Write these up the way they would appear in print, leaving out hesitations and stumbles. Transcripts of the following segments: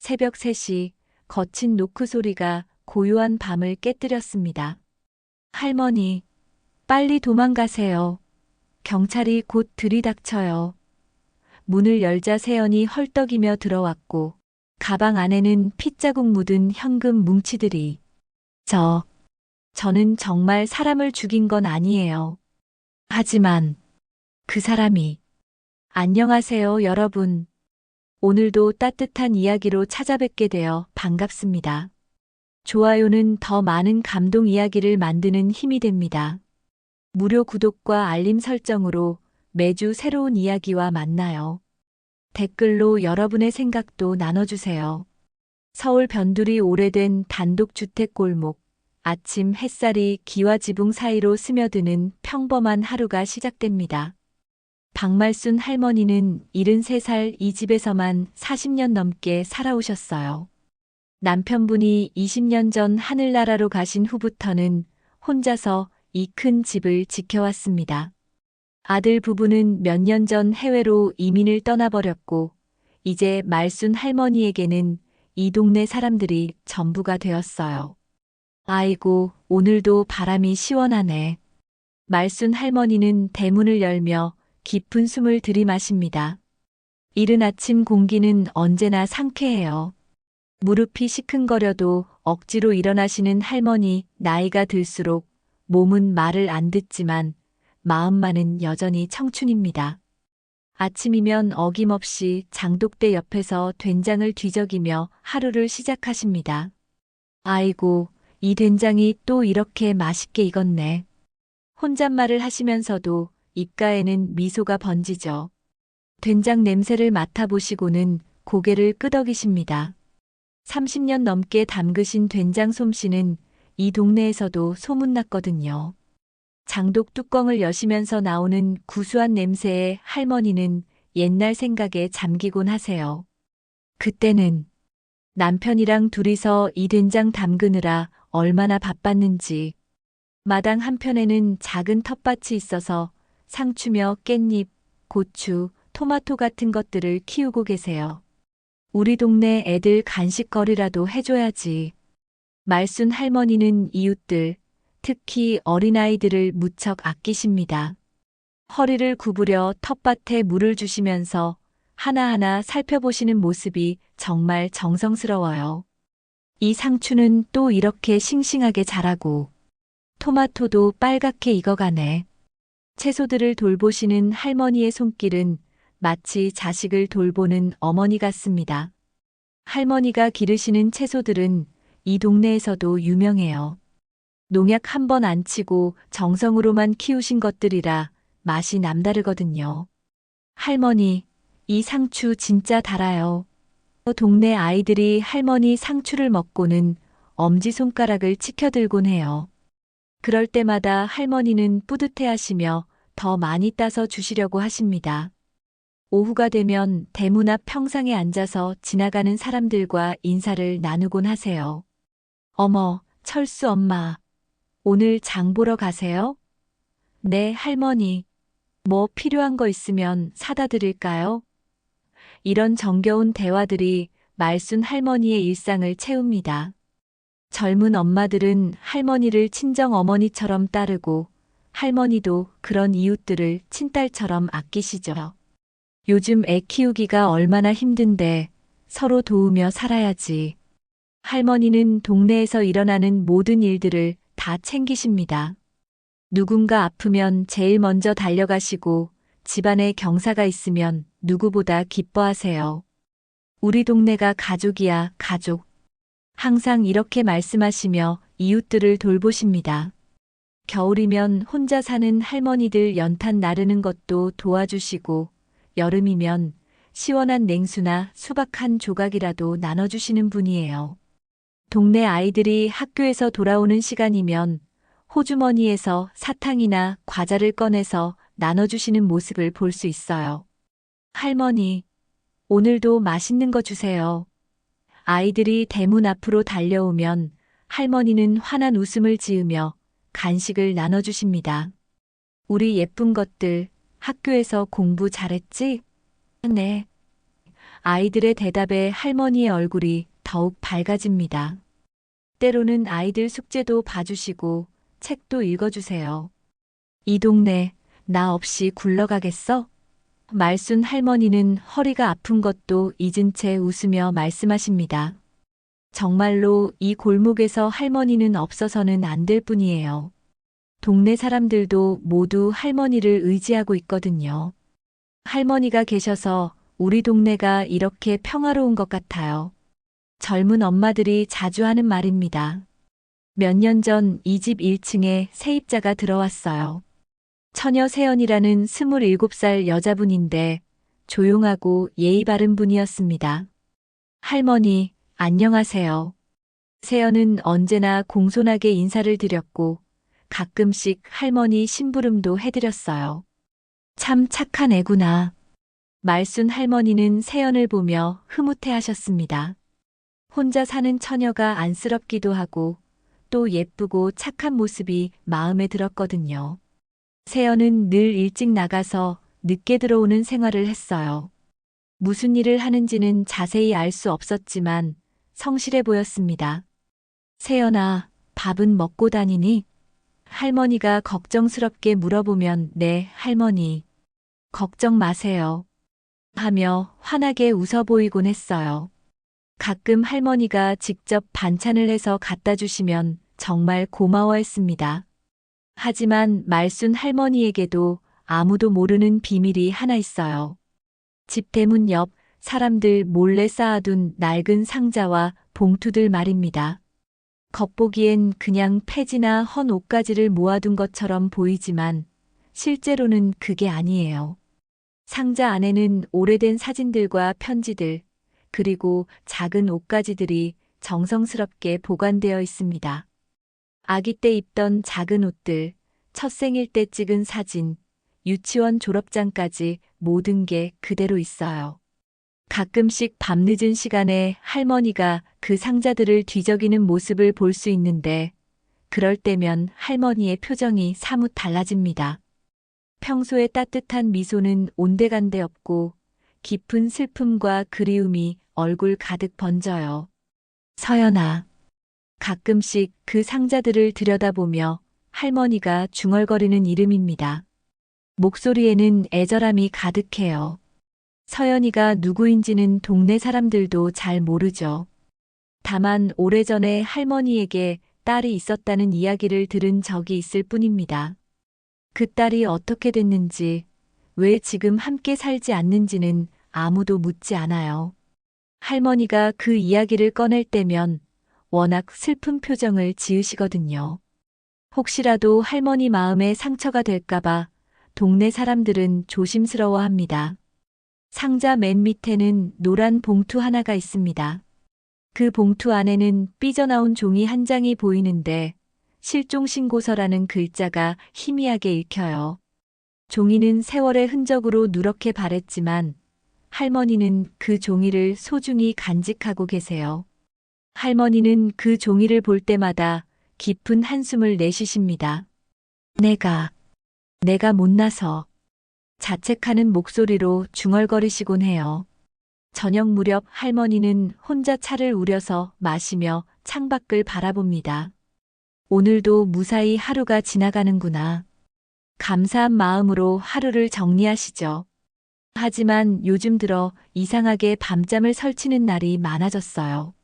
새벽 3시 거친 노크 소리가 고요한 밤을 깨뜨렸습니다. 할머니, 빨리 도망가세요. 경찰이 곧 들이닥쳐요. 문을 열자 세연이 헐떡이며 들어왔고 가방 안에는 핏자국 묻은 현금 뭉치들이. 저는 정말 사람을 죽인 건 아니에요. 하지만 그 사람이. 안녕하세요, 여러분. 오늘도 따뜻한 이야기로 찾아뵙게 되어 반갑습니다. 좋아요는 더 많은 감동 이야기를 만드는 힘이 됩니다. 무료 구독과 알림 설정으로 매주 새로운 이야기와 만나요. 댓글로 여러분의 생각도 나눠주세요. 서울 변두리 오래된 단독주택 골목. 아침 햇살이 기와 지붕 사이로 스며드는 평범한 하루가 시작됩니다. 박말순 할머니는 73살 이 집에서만 40년 넘게 살아오셨어요. 남편분이 20년 전 하늘나라로 가신 후부터는 혼자서 이 큰 집을 지켜왔습니다. 아들 부부는 몇 년 전 해외로 이민을 떠나버렸고, 이제 말순 할머니에게는 이 동네 사람들이 전부가 되었어요. 아이고, 오늘도 바람이 시원하네. 말순 할머니는 대문을 열며 깊은 숨을 들이마십니다. 이른 아침 공기는 언제나 상쾌해요. 무릎이 시큰거려도 억지로 일어나시는 할머니. 나이가 들수록 몸은 말을 안 듣지만 마음만은 여전히 청춘입니다. 아침이면 어김없이 장독대 옆에서 된장을 뒤적이며 하루를 시작하십니다. 아이고, 이 된장이 또 이렇게 맛있게 익었네. 혼잣말을 하시면서도 입가에는 미소가 번지죠. 된장 냄새를 맡아보시고는 고개를 끄덕이십니다. 30년 넘게 담그신 된장 솜씨는 이 동네에서도 소문났거든요. 장독 뚜껑을 여시면서 나오는 구수한 냄새에 할머니는 옛날 생각에 잠기곤 하세요. 그때는 남편이랑 둘이서 이 된장 담그느라 얼마나 바빴는지. 마당 한편에는 작은 텃밭이 있어서 상추며 깻잎, 고추, 토마토 같은 것들을 키우고 계세요. 우리 동네 애들 간식거리라도 해줘야지. 말순 할머니는 이웃들, 특히 어린아이들을 무척 아끼십니다. 허리를 구부려 텃밭에 물을 주시면서 하나하나 살펴보시는 모습이 정말 정성스러워요. 이 상추는 또 이렇게 싱싱하게 자라고, 토마토도 빨갛게 익어가네. 채소들을 돌보시는 할머니의 손길은 마치 자식을 돌보는 어머니 같습니다. 할머니가 기르시는 채소들은 이 동네에서도 유명해요. 농약 한 번 안 치고 정성으로만 키우신 것들이라 맛이 남다르거든요. 할머니, 이 상추 진짜 달아요. 동네 아이들이 할머니 상추를 먹고는 엄지손가락을 치켜들곤 해요. 그럴 때마다 할머니는 뿌듯해하시며 더 많이 따서 주시려고 하십니다. 오후가 되면 대문 앞 평상에 앉아서 지나가는 사람들과 인사를 나누곤 하세요. 어머, 철수 엄마. 오늘 장 보러 가세요? 네, 할머니. 뭐 필요한 거 있으면 사다 드릴까요? 이런 정겨운 대화들이 말순 할머니의 일상을 채웁니다. 젊은 엄마들은 할머니를 친정 어머니처럼 따르고 할머니도 그런 이웃들을 친딸처럼 아끼시죠. 요즘 애 키우기가 얼마나 힘든데 서로 도우며 살아야지. 할머니는 동네에서 일어나는 모든 일들을 다 챙기십니다. 누군가 아프면 제일 먼저 달려가시고 집안에 경사가 있으면 누구보다 기뻐하세요. 우리 동네가 가족이야, 가족. 항상 이렇게 말씀하시며 이웃들을 돌보십니다. 겨울이면 혼자 사는 할머니들 연탄 나르는 것도 도와주시고, 여름이면 시원한 냉수나 수박 한 조각이라도 나눠주시는 분이에요. 동네 아이들이 학교에서 돌아오는 시간이면 호주머니에서 사탕이나 과자를 꺼내서 나눠주시는 모습을 볼 수 있어요. 할머니, 오늘도 맛있는 거 주세요. 아이들이 대문 앞으로 달려오면 할머니는 환한 웃음을 지으며 간식을 나눠주십니다. 우리 예쁜 것들, 학교에서 공부 잘했지? 네. 아이들의 대답에 할머니의 얼굴이 더욱 밝아집니다. 때로는 아이들 숙제도 봐주시고 책도 읽어주세요. 이 동네 나 없이 굴러가겠어? 말순 할머니는 허리가 아픈 것도 잊은 채 웃으며 말씀하십니다. 정말로 이 골목에서 할머니는 없어서는 안 될 뿐이에요. 동네 사람들도 모두 할머니를 의지하고 있거든요. 할머니가 계셔서 우리 동네가 이렇게 평화로운 것 같아요. 젊은 엄마들이 자주 하는 말입니다. 몇 년 전 이 집 1층에 세입자가 들어왔어요. 처녀 세연이라는 27살 여자분인데 조용하고 예의 바른 분이었습니다. 할머니, 안녕하세요. 세연은 언제나 공손하게 인사를 드렸고 가끔씩 할머니 심부름도 해드렸어요. 참 착한 애구나. 말순 할머니는 세연을 보며 흐뭇해 하셨습니다. 혼자 사는 처녀가 안쓰럽기도 하고 또 예쁘고 착한 모습이 마음에 들었거든요. 세연은 늘 일찍 나가서 늦게 들어오는 생활을 했어요. 무슨 일을 하는지는 자세히 알 수 없었지만 성실해 보였습니다. 세연아, 밥은 먹고 다니니? 할머니가 걱정스럽게 물어보면 네, 할머니. 걱정 마세요. 하며 환하게 웃어 보이곤 했어요. 가끔 할머니가 직접 반찬을 해서 갖다 주시면 정말 고마워했습니다. 하지만 말순 할머니에게도 아무도 모르는 비밀이 하나 있어요. 집 대문 옆 사람들 몰래 쌓아둔 낡은 상자와 봉투들 말입니다. 겉보기엔 그냥 폐지나 헌 옷가지를 모아둔 것처럼 보이지만 실제로는 그게 아니에요. 상자 안에는 오래된 사진들과 편지들, 그리고 작은 옷가지들이 정성스럽게 보관되어 있습니다. 아기 때 입던 작은 옷들, 첫 생일 때 찍은 사진, 유치원 졸업장까지 모든 게 그대로 있어요. 가끔씩 밤늦은 시간에 할머니가 그 상자들을 뒤적이는 모습을 볼 수 있는데 그럴 때면 할머니의 표정이 사뭇 달라집니다. 평소에 따뜻한 미소는 온데간데 없고 깊은 슬픔과 그리움이 얼굴 가득 번져요. 서연아. 가끔씩 그 상자들을 들여다보며 할머니가 중얼거리는 이름입니다. 목소리에는 애절함이 가득해요. 서연이가 누구인지는 동네 사람들도 잘 모르죠. 다만 오래전에 할머니에게 딸이 있었다는 이야기를 들은 적이 있을 뿐입니다. 그 딸이 어떻게 됐는지, 왜 지금 함께 살지 않는지는 아무도 묻지 않아요. 할머니가 그 이야기를 꺼낼 때면 워낙 슬픈 표정을 지으시거든요. 혹시라도 할머니 마음에 상처가 될까봐 동네 사람들은 조심스러워 합니다. 상자 맨 밑에는 노란 봉투 하나가 있습니다. 그 봉투 안에는 삐져나온 종이 한 장이 보이는데 실종신고서라는 글자가 희미하게 읽혀요. 종이는 세월의 흔적으로 누렇게 바랬지만 할머니는 그 종이를 소중히 간직하고 계세요. 할머니는 그 종이를 볼 때마다 깊은 한숨을 내쉬십니다. 내가 못나서 자책하는 목소리로 중얼거리시곤 해요. 저녁 무렵 할머니는 혼자 차를 우려서 마시며 창밖을 바라봅니다. 오늘도 무사히 하루가 지나가는구나. 감사한 마음으로 하루를 정리하시죠. 하지만 요즘 들어 이상하게 밤잠을 설치는 날이 많아졌어요.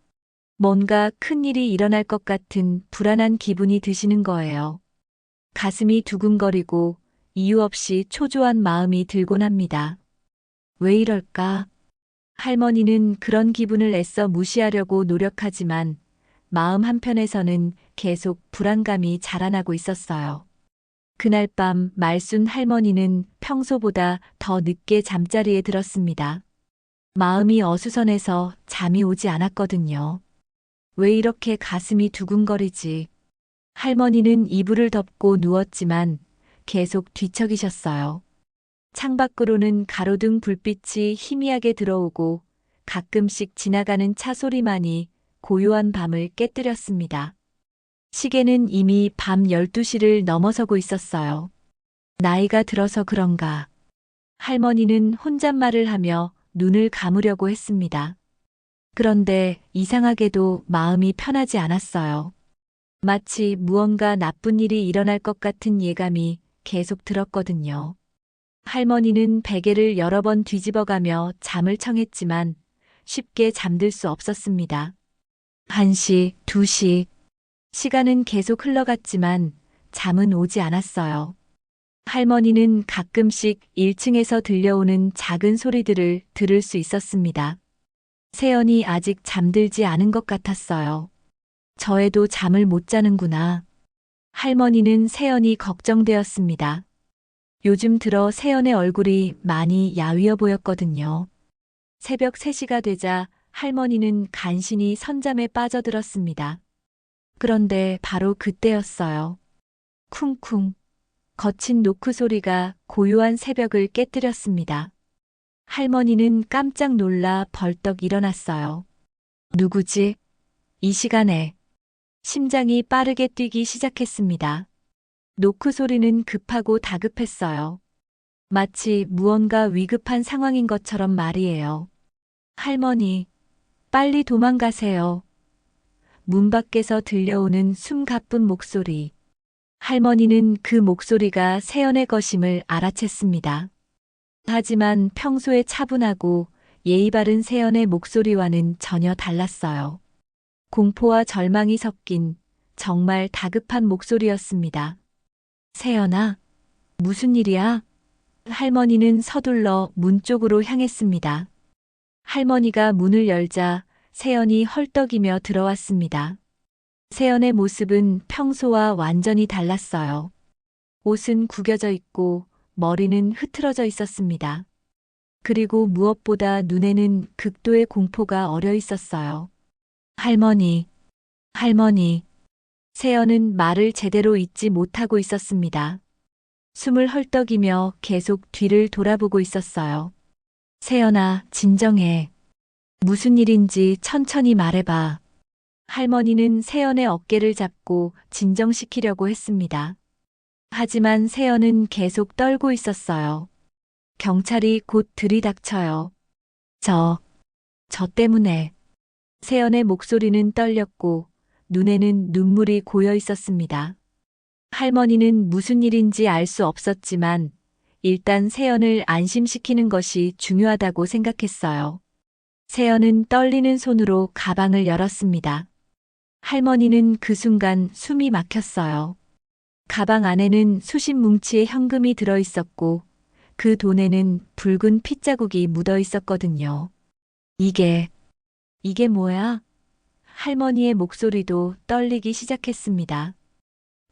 뭔가 큰일이 일어날 것 같은 불안한 기분이 드시는 거예요. 가슴이 두근거리고 이유 없이 초조한 마음이 들곤 합니다. 왜 이럴까? 할머니는 그런 기분을 애써 무시하려고 노력하지만 마음 한편에서는 계속 불안감이 자라나고 있었어요. 그날 밤 말순 할머니는 평소보다 더 늦게 잠자리에 들었습니다. 마음이 어수선해서 잠이 오지 않았거든요. 왜 이렇게 가슴이 두근거리지? 할머니는 이불을 덮고 누웠지만 계속 뒤척이셨어요. 창밖으로는 가로등 불빛이 희미하게 들어오고 가끔씩 지나가는 차 소리만이 고요한 밤을 깨뜨렸습니다. 시계는 이미 밤 12시를 넘어서고 있었어요. 나이가 들어서 그런가. 할머니는 혼잣말을 하며 눈을 감으려고 했습니다. 그런데 이상하게도 마음이 편하지 않았어요. 마치 무언가 나쁜 일이 일어날 것 같은 예감이 계속 들었거든요. 할머니는 베개를 여러 번 뒤집어가며 잠을 청했지만 쉽게 잠들 수 없었습니다. 1시, 2시. 시간은 계속 흘러갔지만 잠은 오지 않았어요. 할머니는 가끔씩 1층에서 들려오는 작은 소리들을 들을 수 있었습니다. 세연이 아직 잠들지 않은 것 같았어요. 저애도 잠을 못 자는구나. 할머니는 세연이 걱정되었습니다. 요즘 들어 세연의 얼굴이 많이 야위어 보였거든요. 새벽 3시가 되자 할머니는 간신히 선잠에 빠져들었습니다. 그런데 바로 그때였어요. 쿵쿵. 거친 노크 소리가 고요한 새벽을 깨뜨렸습니다. 할머니는 깜짝 놀라 벌떡 일어났어요. 누구지? 이 시간에. 심장이 빠르게 뛰기 시작했습니다. 노크 소리는 급하고 다급했어요. 마치 무언가 위급한 상황인 것처럼 말이에요. 할머니, 빨리 도망가세요. 문 밖에서 들려오는 숨가쁜 목소리. 할머니는 그 목소리가 세연의 것임을 알아챘습니다. 하지만 평소에 차분하고 예의 바른 세연의 목소리와는 전혀 달랐어요. 공포와 절망이 섞인 정말 다급한 목소리였습니다. 세연아, 무슨 일이야? 할머니는 서둘러 문 쪽으로 향했습니다. 할머니가 문을 열자 세연이 헐떡이며 들어왔습니다. 세연의 모습은 평소와 완전히 달랐어요. 옷은 구겨져 있고 머리는 흐트러져 있었습니다. 그리고 무엇보다 눈에는 극도의 공포가 어려 있었어요. 할머니, 할머니. 세연은 말을 제대로 잇지 못하고 있었습니다. 숨을 헐떡이며 계속 뒤를 돌아보고 있었어요. 세연아, 진정해. 무슨 일인지 천천히 말해봐. 할머니는 세연의 어깨를 잡고 진정시키려고 했습니다. 하지만 세연은 계속 떨고 있었어요. 경찰이 곧 들이닥쳐요. 저 때문에. 세연의 목소리는 떨렸고 눈에는 눈물이 고여 있었습니다. 할머니는 무슨 일인지 알 수 없었지만 일단 세연을 안심시키는 것이 중요하다고 생각했어요. 세연은 떨리는 손으로 가방을 열었습니다. 할머니는 그 순간 숨이 막혔어요. 가방 안에는 수십 뭉치의 현금이 들어 있었고 그 돈에는 붉은 핏자국이 묻어 있었거든요. 이게 뭐야? 할머니의 목소리도 떨리기 시작했습니다.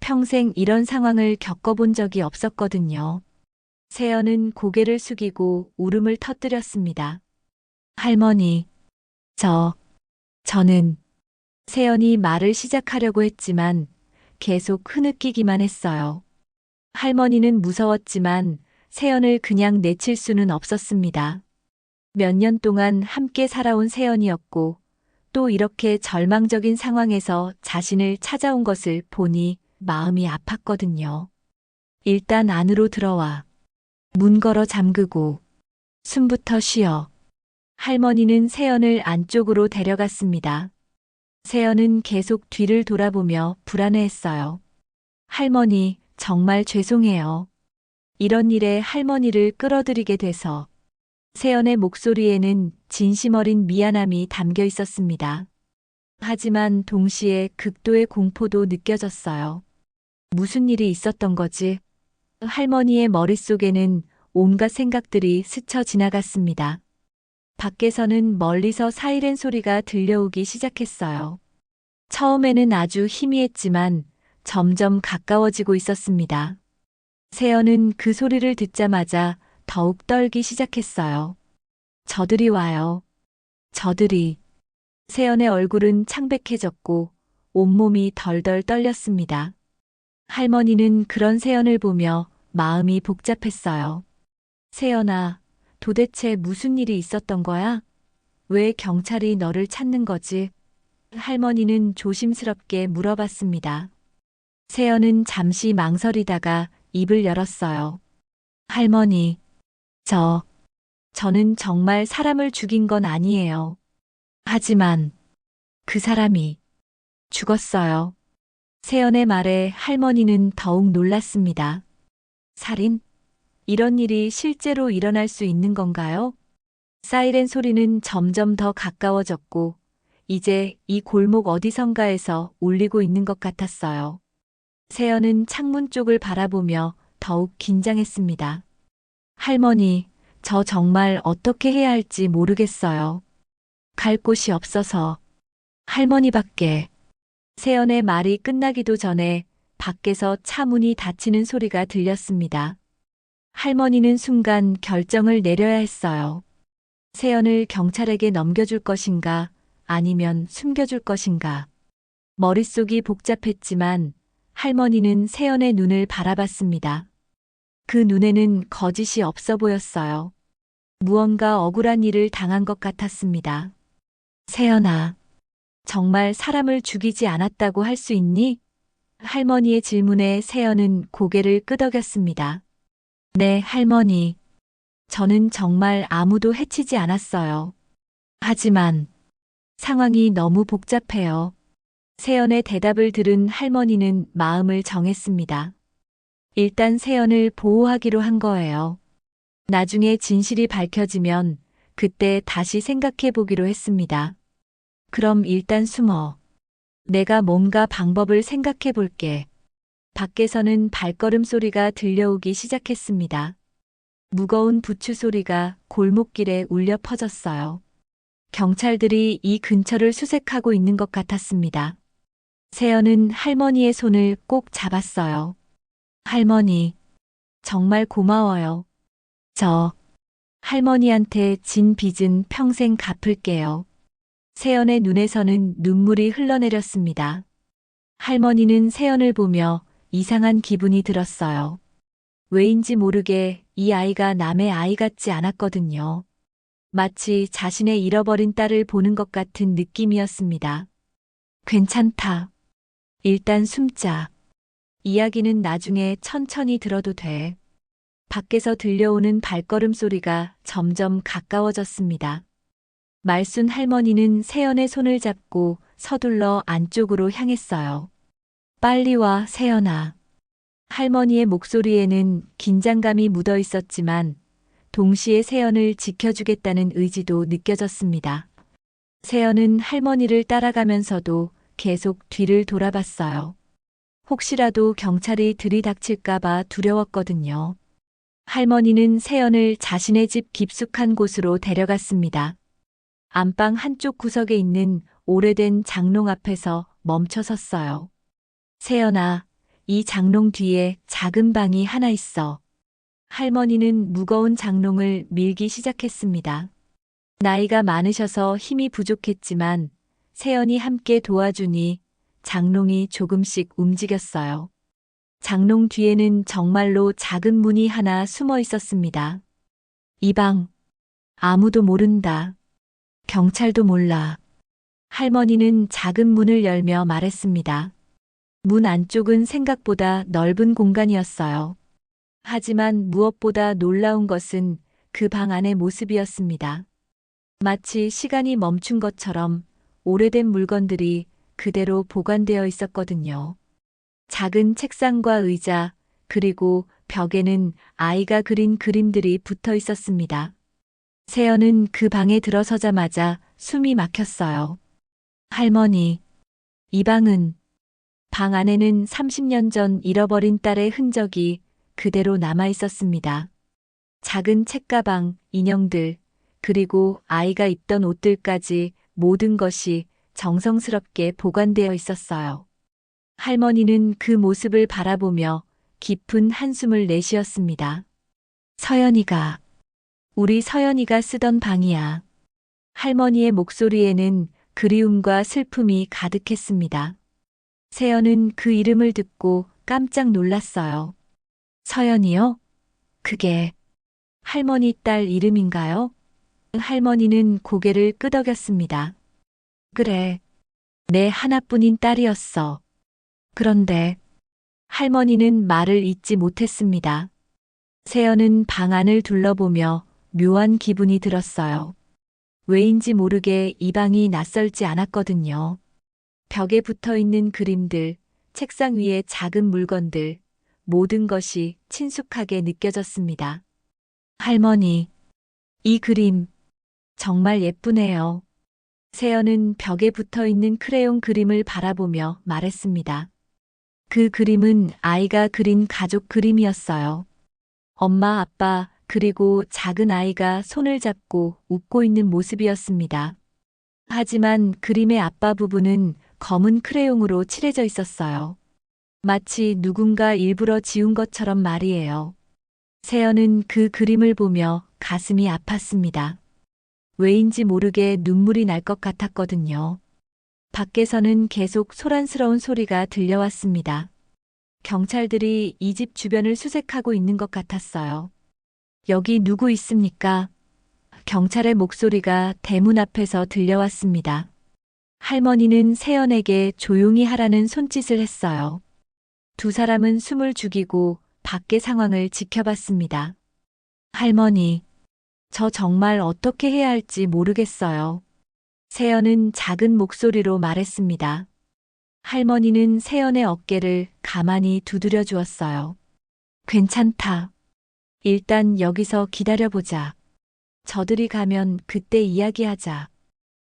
평생 이런 상황을 겪어본 적이 없었거든요. 세연은 고개를 숙이고 울음을 터뜨렸습니다. 할머니, 저는 세연이 말을 시작하려고 했지만 계속 흐느끼기만 했어요. 할머니는 무서웠지만 세연을 그냥 내칠 수는 없었습니다. 몇 년 동안 함께 살아온 세연이었고 또 이렇게 절망적인 상황에서 자신을 찾아온 것을 보니 마음이 아팠거든요. 일단 안으로 들어와. 문 걸어 잠그고 숨부터 쉬어. 할머니는 세연을 안쪽으로 데려갔습니다. 세연은 계속 뒤를 돌아보며 불안해했어요. 할머니, 정말 죄송해요. 이런 일에 할머니를 끌어들이게 돼서. 세연의 목소리에는 진심 어린 미안함이 담겨 있었습니다. 하지만 동시에 극도의 공포도 느껴졌어요. 무슨 일이 있었던 거지? 할머니의 머릿속에는 온갖 생각들이 스쳐 지나갔습니다. 밖에서는 멀리서 사이렌 소리가 들려오기 시작했어요. 처음에는 아주 희미했지만 점점 가까워지고 있었습니다. 세연은 그 소리를 듣자마자 더욱 떨기 시작했어요. 저들이 와요. 저들이. 세연의 얼굴은 창백해졌고 온몸이 덜덜 떨렸습니다. 할머니는 그런 세연을 보며 마음이 복잡했어요. 세연아, 도대체 무슨 일이 있었던 거야? 왜 경찰이 너를 찾는 거지? 할머니는 조심스럽게 물어봤습니다. 세연은 잠시 망설이다가 입을 열었어요. 할머니, 저는 정말 사람을 죽인 건 아니에요. 하지만 그 사람이 죽었어요. 세연의 말에 할머니는 더욱 놀랐습니다. 살인? 이런 일이 실제로 일어날 수 있는 건가요? 사이렌 소리는 점점 더 가까워졌고, 이제 이 골목 어디선가에서 울리고 있는 것 같았어요. 세연은 창문 쪽을 바라보며 더욱 긴장했습니다. 할머니, 저 정말 어떻게 해야 할지 모르겠어요. 갈 곳이 없어서. 할머니밖에. 세연의 말이 끝나기도 전에 밖에서 차 문이 닫히는 소리가 들렸습니다. 할머니는 순간 결정을 내려야 했어요. 세연을 경찰에게 넘겨줄 것인가, 아니면 숨겨줄 것인가. 머릿속이 복잡했지만 할머니는 세연의 눈을 바라봤습니다. 그 눈에는 거짓이 없어 보였어요. 무언가 억울한 일을 당한 것 같았습니다. 세연아, 정말 사람을 죽이지 않았다고 할 수 있니? 할머니의 질문에 세연은 고개를 끄덕였습니다. 네, 할머니. 저는 정말 아무도 해치지 않았어요. 하지만 상황이 너무 복잡해요. 세연의 대답을 들은 할머니는 마음을 정했습니다. 일단 세연을 보호하기로 한 거예요. 나중에 진실이 밝혀지면 그때 다시 생각해 보기로 했습니다. 그럼 일단 숨어. 내가 뭔가 방법을 생각해 볼게. 밖에서는 발걸음 소리가 들려오기 시작했습니다. 무거운 부추 소리가 골목길에 울려 퍼졌어요. 경찰들이 이 근처를 수색하고 있는 것 같았습니다. 세연은 할머니의 손을 꼭 잡았어요. 할머니, 정말 고마워요. 저 할머니한테 진 빚은 평생 갚을게요. 세연의 눈에서는 눈물이 흘러내렸습니다. 할머니는 세연을 보며 이상한 기분이 들었어요. 왜인지 모르게 이 아이가 남의 아이 같지 않았거든요. 마치 자신의 잃어버린 딸을 보는 것 같은 느낌이었습니다. 괜찮다. 일단 숨자. 이야기는 나중에 천천히 들어도 돼. 밖에서 들려오는 발걸음 소리가 점점 가까워졌습니다. 말순 할머니는 세연의 손을 잡고 서둘러 안쪽으로 향했어요. 빨리 와, 세연아. 할머니의 목소리에는 긴장감이 묻어 있었지만 동시에 세연을 지켜주겠다는 의지도 느껴졌습니다. 세연은 할머니를 따라가면서도 계속 뒤를 돌아봤어요. 혹시라도 경찰이 들이닥칠까봐 두려웠거든요. 할머니는 세연을 자신의 집 깊숙한 곳으로 데려갔습니다. 안방 한쪽 구석에 있는 오래된 장롱 앞에서 멈춰 섰어요. 세연아, 이 장롱 뒤에 작은 방이 하나 있어. 할머니는 무거운 장롱을 밀기 시작했습니다. 나이가 많으셔서 힘이 부족했지만 세연이 함께 도와주니 장롱이 조금씩 움직였어요. 장롱 뒤에는 정말로 작은 문이 하나 숨어 있었습니다. 이 방, 아무도 모른다. 경찰도 몰라. 할머니는 작은 문을 열며 말했습니다. 문 안쪽은 생각보다 넓은 공간이었어요. 하지만 무엇보다 놀라운 것은 그 방 안의 모습이었습니다. 마치 시간이 멈춘 것처럼 오래된 물건들이 그대로 보관되어 있었거든요. 작은 책상과 의자, 그리고 벽에는 아이가 그린 그림들이 붙어 있었습니다. 세연은 그 방에 들어서자마자 숨이 막혔어요. 할머니, 이 방은, 방 안에는 30년 전 잃어버린 딸의 흔적이 그대로 남아 있었습니다. 작은 책가방, 인형들, 그리고 아이가 입던 옷들까지 모든 것이 정성스럽게 보관되어 있었어요. 할머니는 그 모습을 바라보며 깊은 한숨을 내쉬었습니다. 서연이가, 우리 서연이가 쓰던 방이야. 할머니의 목소리에는 그리움과 슬픔이 가득했습니다. 세연은 그 이름을 듣고 깜짝 놀랐어요. 서연이요? 그게 할머니 딸 이름인가요? 할머니는 고개를 끄덕였습니다. 그래, 내 하나뿐인 딸이었어. 그런데 할머니는 말을 잇지 못했습니다. 세연은 방 안을 둘러보며 묘한 기분이 들었어요. 왜인지 모르게 이 방이 낯설지 않았거든요. 벽에 붙어 있는 그림들, 책상 위에 작은 물건들, 모든 것이 친숙하게 느껴졌습니다. 할머니, 이 그림 정말 예쁘네요. 세연은 벽에 붙어 있는 크레용 그림을 바라보며 말했습니다. 그 그림은 아이가 그린 가족 그림이었어요. 엄마, 아빠, 그리고 작은 아이가 손을 잡고 웃고 있는 모습이었습니다. 하지만 그림의 앞바 부분은 검은 크레용으로 칠해져 있었어요. 마치 누군가 일부러 지운 것처럼 말이에요. 세연은 그 그림을 보며 가슴이 아팠습니다. 왜인지 모르게 눈물이 날 것 같았거든요. 밖에서는 계속 소란스러운 소리가 들려왔습니다. 경찰들이 이 집 주변을 수색하고 있는 것 같았어요. 여기 누구 있습니까? 경찰의 목소리가 대문 앞에서 들려왔습니다. 할머니는 세연에게 조용히 하라는 손짓을 했어요. 두 사람은 숨을 죽이고 밖의 상황을 지켜봤습니다. 할머니, 저 정말 어떻게 해야 할지 모르겠어요. 세연은 작은 목소리로 말했습니다. 할머니는 세연의 어깨를 가만히 두드려 주었어요. 괜찮다. 일단 여기서 기다려보자. 저들이 가면 그때 이야기하자.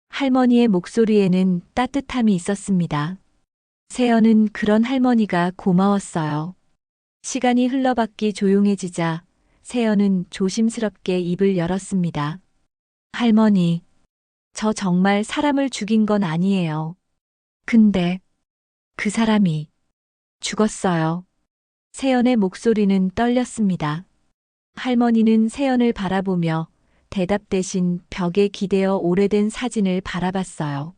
할머니의 목소리에는 따뜻함이 있었습니다. 세연은 그런 할머니가 고마웠어요. 시간이 흘러밖이 조용해지자 세연은 조심스럽게 입을 열었습니다. 할머니, 저 정말 사람을 죽인 건 아니에요. 근데 그 사람이 죽었어요. 세연의 목소리는 떨렸습니다. 할머니는 세연을 바라보며 대답 대신 벽에 기대어 오래된 사진을 바라봤어요.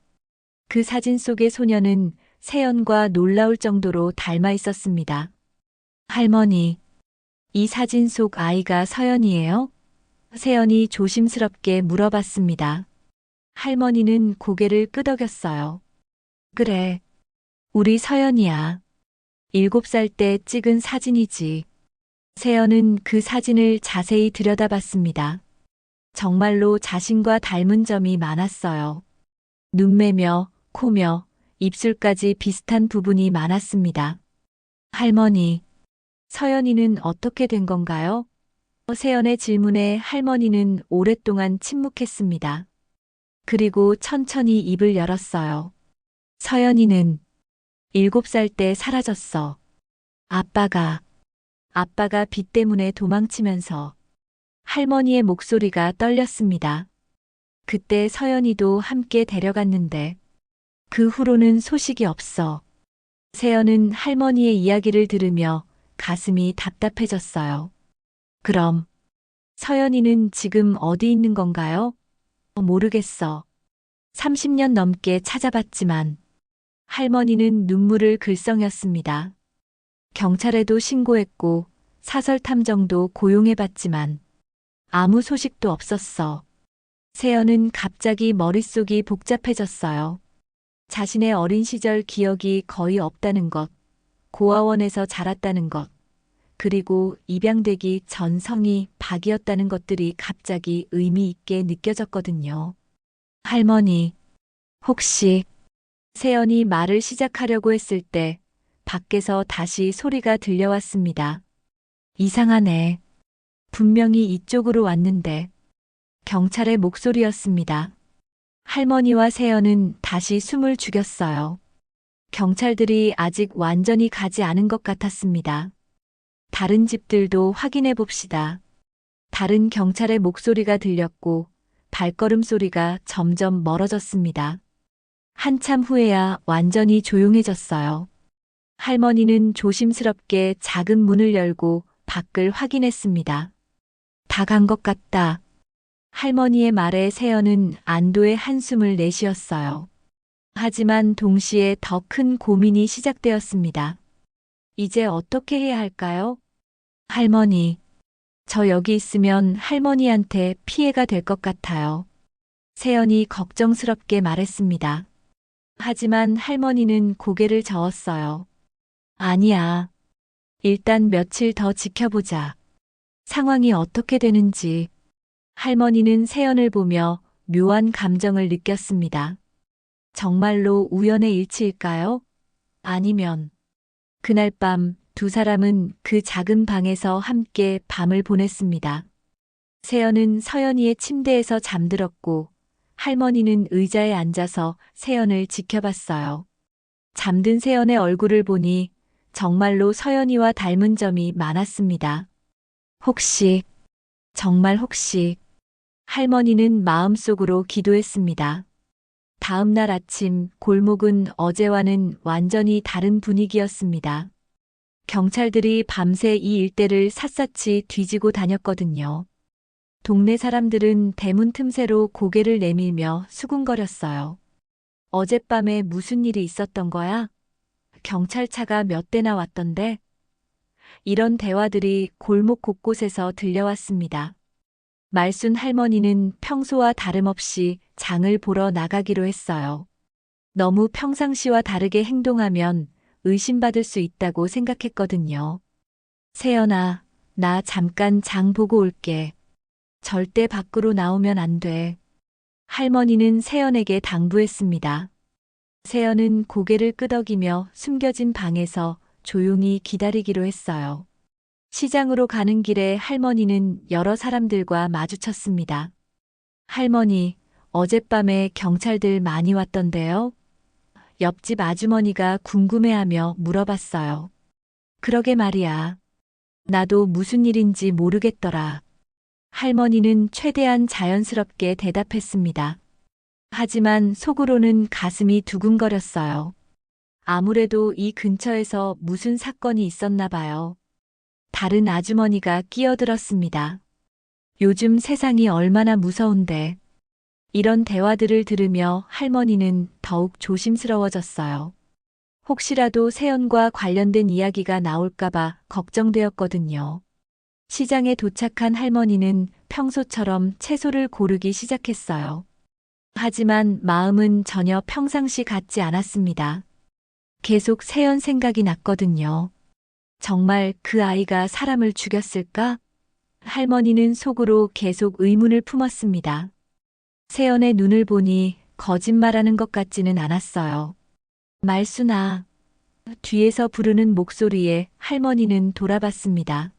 그 사진 속의 소녀는 세연과 놀라울 정도로 닮아 있었습니다. 할머니, 이 사진 속 아이가 서연이에요? 세연이 조심스럽게 물어봤습니다. 할머니는 고개를 끄덕였어요. 그래, 우리 서연이야. 7살 때 찍은 사진이지. 세연은 그 사진을 자세히 들여다봤습니다. 정말로 자신과 닮은 점이 많았어요. 눈매며 코며 입술까지 비슷한 부분이 많았습니다. 할머니, 서연이는 어떻게 된 건가요? 세연의 질문에 할머니는 오랫동안 침묵했습니다. 그리고 천천히 입을 열었어요. 서연이는 7살 때 사라졌어. 아빠가 비 때문에 도망치면서. 할머니의 목소리가 떨렸습니다. 그때 서연이도 함께 데려갔는데 그 후로는 소식이 없어. 세연은 할머니의 이야기를 들으며 가슴이 답답해졌어요. 그럼 서연이는 지금 어디 있는 건가요? 모르겠어. 30년 넘게 찾아봤지만 할머니는 눈물을 글썽였습니다. 경찰에도 신고했고 사설탐정도 고용해봤지만 아무 소식도 없었어. 세연은 갑자기 머릿속이 복잡해졌어요. 자신의 어린 시절 기억이 거의 없다는 것, 고아원에서 자랐다는 것, 그리고 입양되기 전 성이 박이었다는 것들이 갑자기 의미 있게 느껴졌거든요. 할머니, 혹시 세연이 말을 시작하려고 했을 때 밖에서 다시 소리가 들려왔습니다. 이상하네. 분명히 이쪽으로 왔는데. 경찰의 목소리였습니다. 할머니와 세연은 다시 숨을 죽였어요. 경찰들이 아직 완전히 가지 않은 것 같았습니다. 다른 집들도 확인해 봅시다. 다른 경찰의 목소리가 들렸고 발걸음 소리가 점점 멀어졌습니다. 한참 후에야 완전히 조용해졌어요. 할머니는 조심스럽게 작은 문을 열고 밖을 확인했습니다. 다 간 것 같다. 할머니의 말에 세연은 안도의 한숨을 내쉬었어요. 하지만 동시에 더 큰 고민이 시작되었습니다. 이제 어떻게 해야 할까요? 할머니, 저 여기 있으면 할머니한테 피해가 될 것 같아요. 세연이 걱정스럽게 말했습니다. 하지만 할머니는 고개를 저었어요. 아니야. 일단 며칠 더 지켜보자. 상황이 어떻게 되는지. 할머니는 세연을 보며 묘한 감정을 느꼈습니다. 정말로 우연의 일치일까요? 아니면 그날 밤 두 사람은 그 작은 방에서 함께 밤을 보냈습니다. 세연은 서연이의 침대에서 잠들었고 할머니는 의자에 앉아서 세연을 지켜봤어요. 잠든 세연의 얼굴을 보니 정말로 서연이와 닮은 점이 많았습니다. 혹시, 정말 혹시, 할머니는 마음속으로 기도했습니다. 다음 날 아침 골목은 어제와는 완전히 다른 분위기였습니다. 경찰들이 밤새 이 일대를 샅샅이 뒤지고 다녔거든요. 동네 사람들은 대문 틈새로 고개를 내밀며 수군거렸어요. 어젯밤에 무슨 일이 있었던 거야? 경찰차가 몇 대나 왔던데? 이런 대화들이 골목 곳곳에서 들려왔습니다. 말순 할머니는 평소와 다름없이 장을 보러 나가기로 했어요. 너무 평상시와 다르게 행동하면 의심받을 수 있다고 생각했거든요. 세연아, 나 잠깐 장 보고 올게. 절대 밖으로 나오면 안 돼. 할머니는 세연에게 당부했습니다. 세연은 고개를 끄덕이며 숨겨진 방에서 조용히 기다리기로 했어요. 시장으로 가는 길에 할머니는 여러 사람들과 마주쳤습니다. 할머니, 어젯밤에 경찰들 많이 왔던데요? 옆집 아주머니가 궁금해하며 물어봤어요. 그러게 말이야. 나도 무슨 일인지 모르겠더라. 할머니는 최대한 자연스럽게 대답했습니다. 하지만 속으로는 가슴이 두근거렸어요. 아무래도 이 근처에서 무슨 사건이 있었나 봐요. 다른 아주머니가 끼어들었습니다. 요즘 세상이 얼마나 무서운데. 이런 대화들을 들으며 할머니는 더욱 조심스러워졌어요. 혹시라도 세연과 관련된 이야기가 나올까봐 걱정되었거든요. 시장에 도착한 할머니는 평소처럼 채소를 고르기 시작했어요. 하지만 마음은 전혀 평상시 같지 않았습니다. 계속 세연 생각이 났거든요. 정말 그 아이가 사람을 죽였을까? 할머니는 속으로 계속 의문을 품었습니다. 세연의 눈을 보니 거짓말하는 것 같지는 않았어요. 말순아. 뒤에서 부르는 목소리에 할머니는 돌아봤습니다.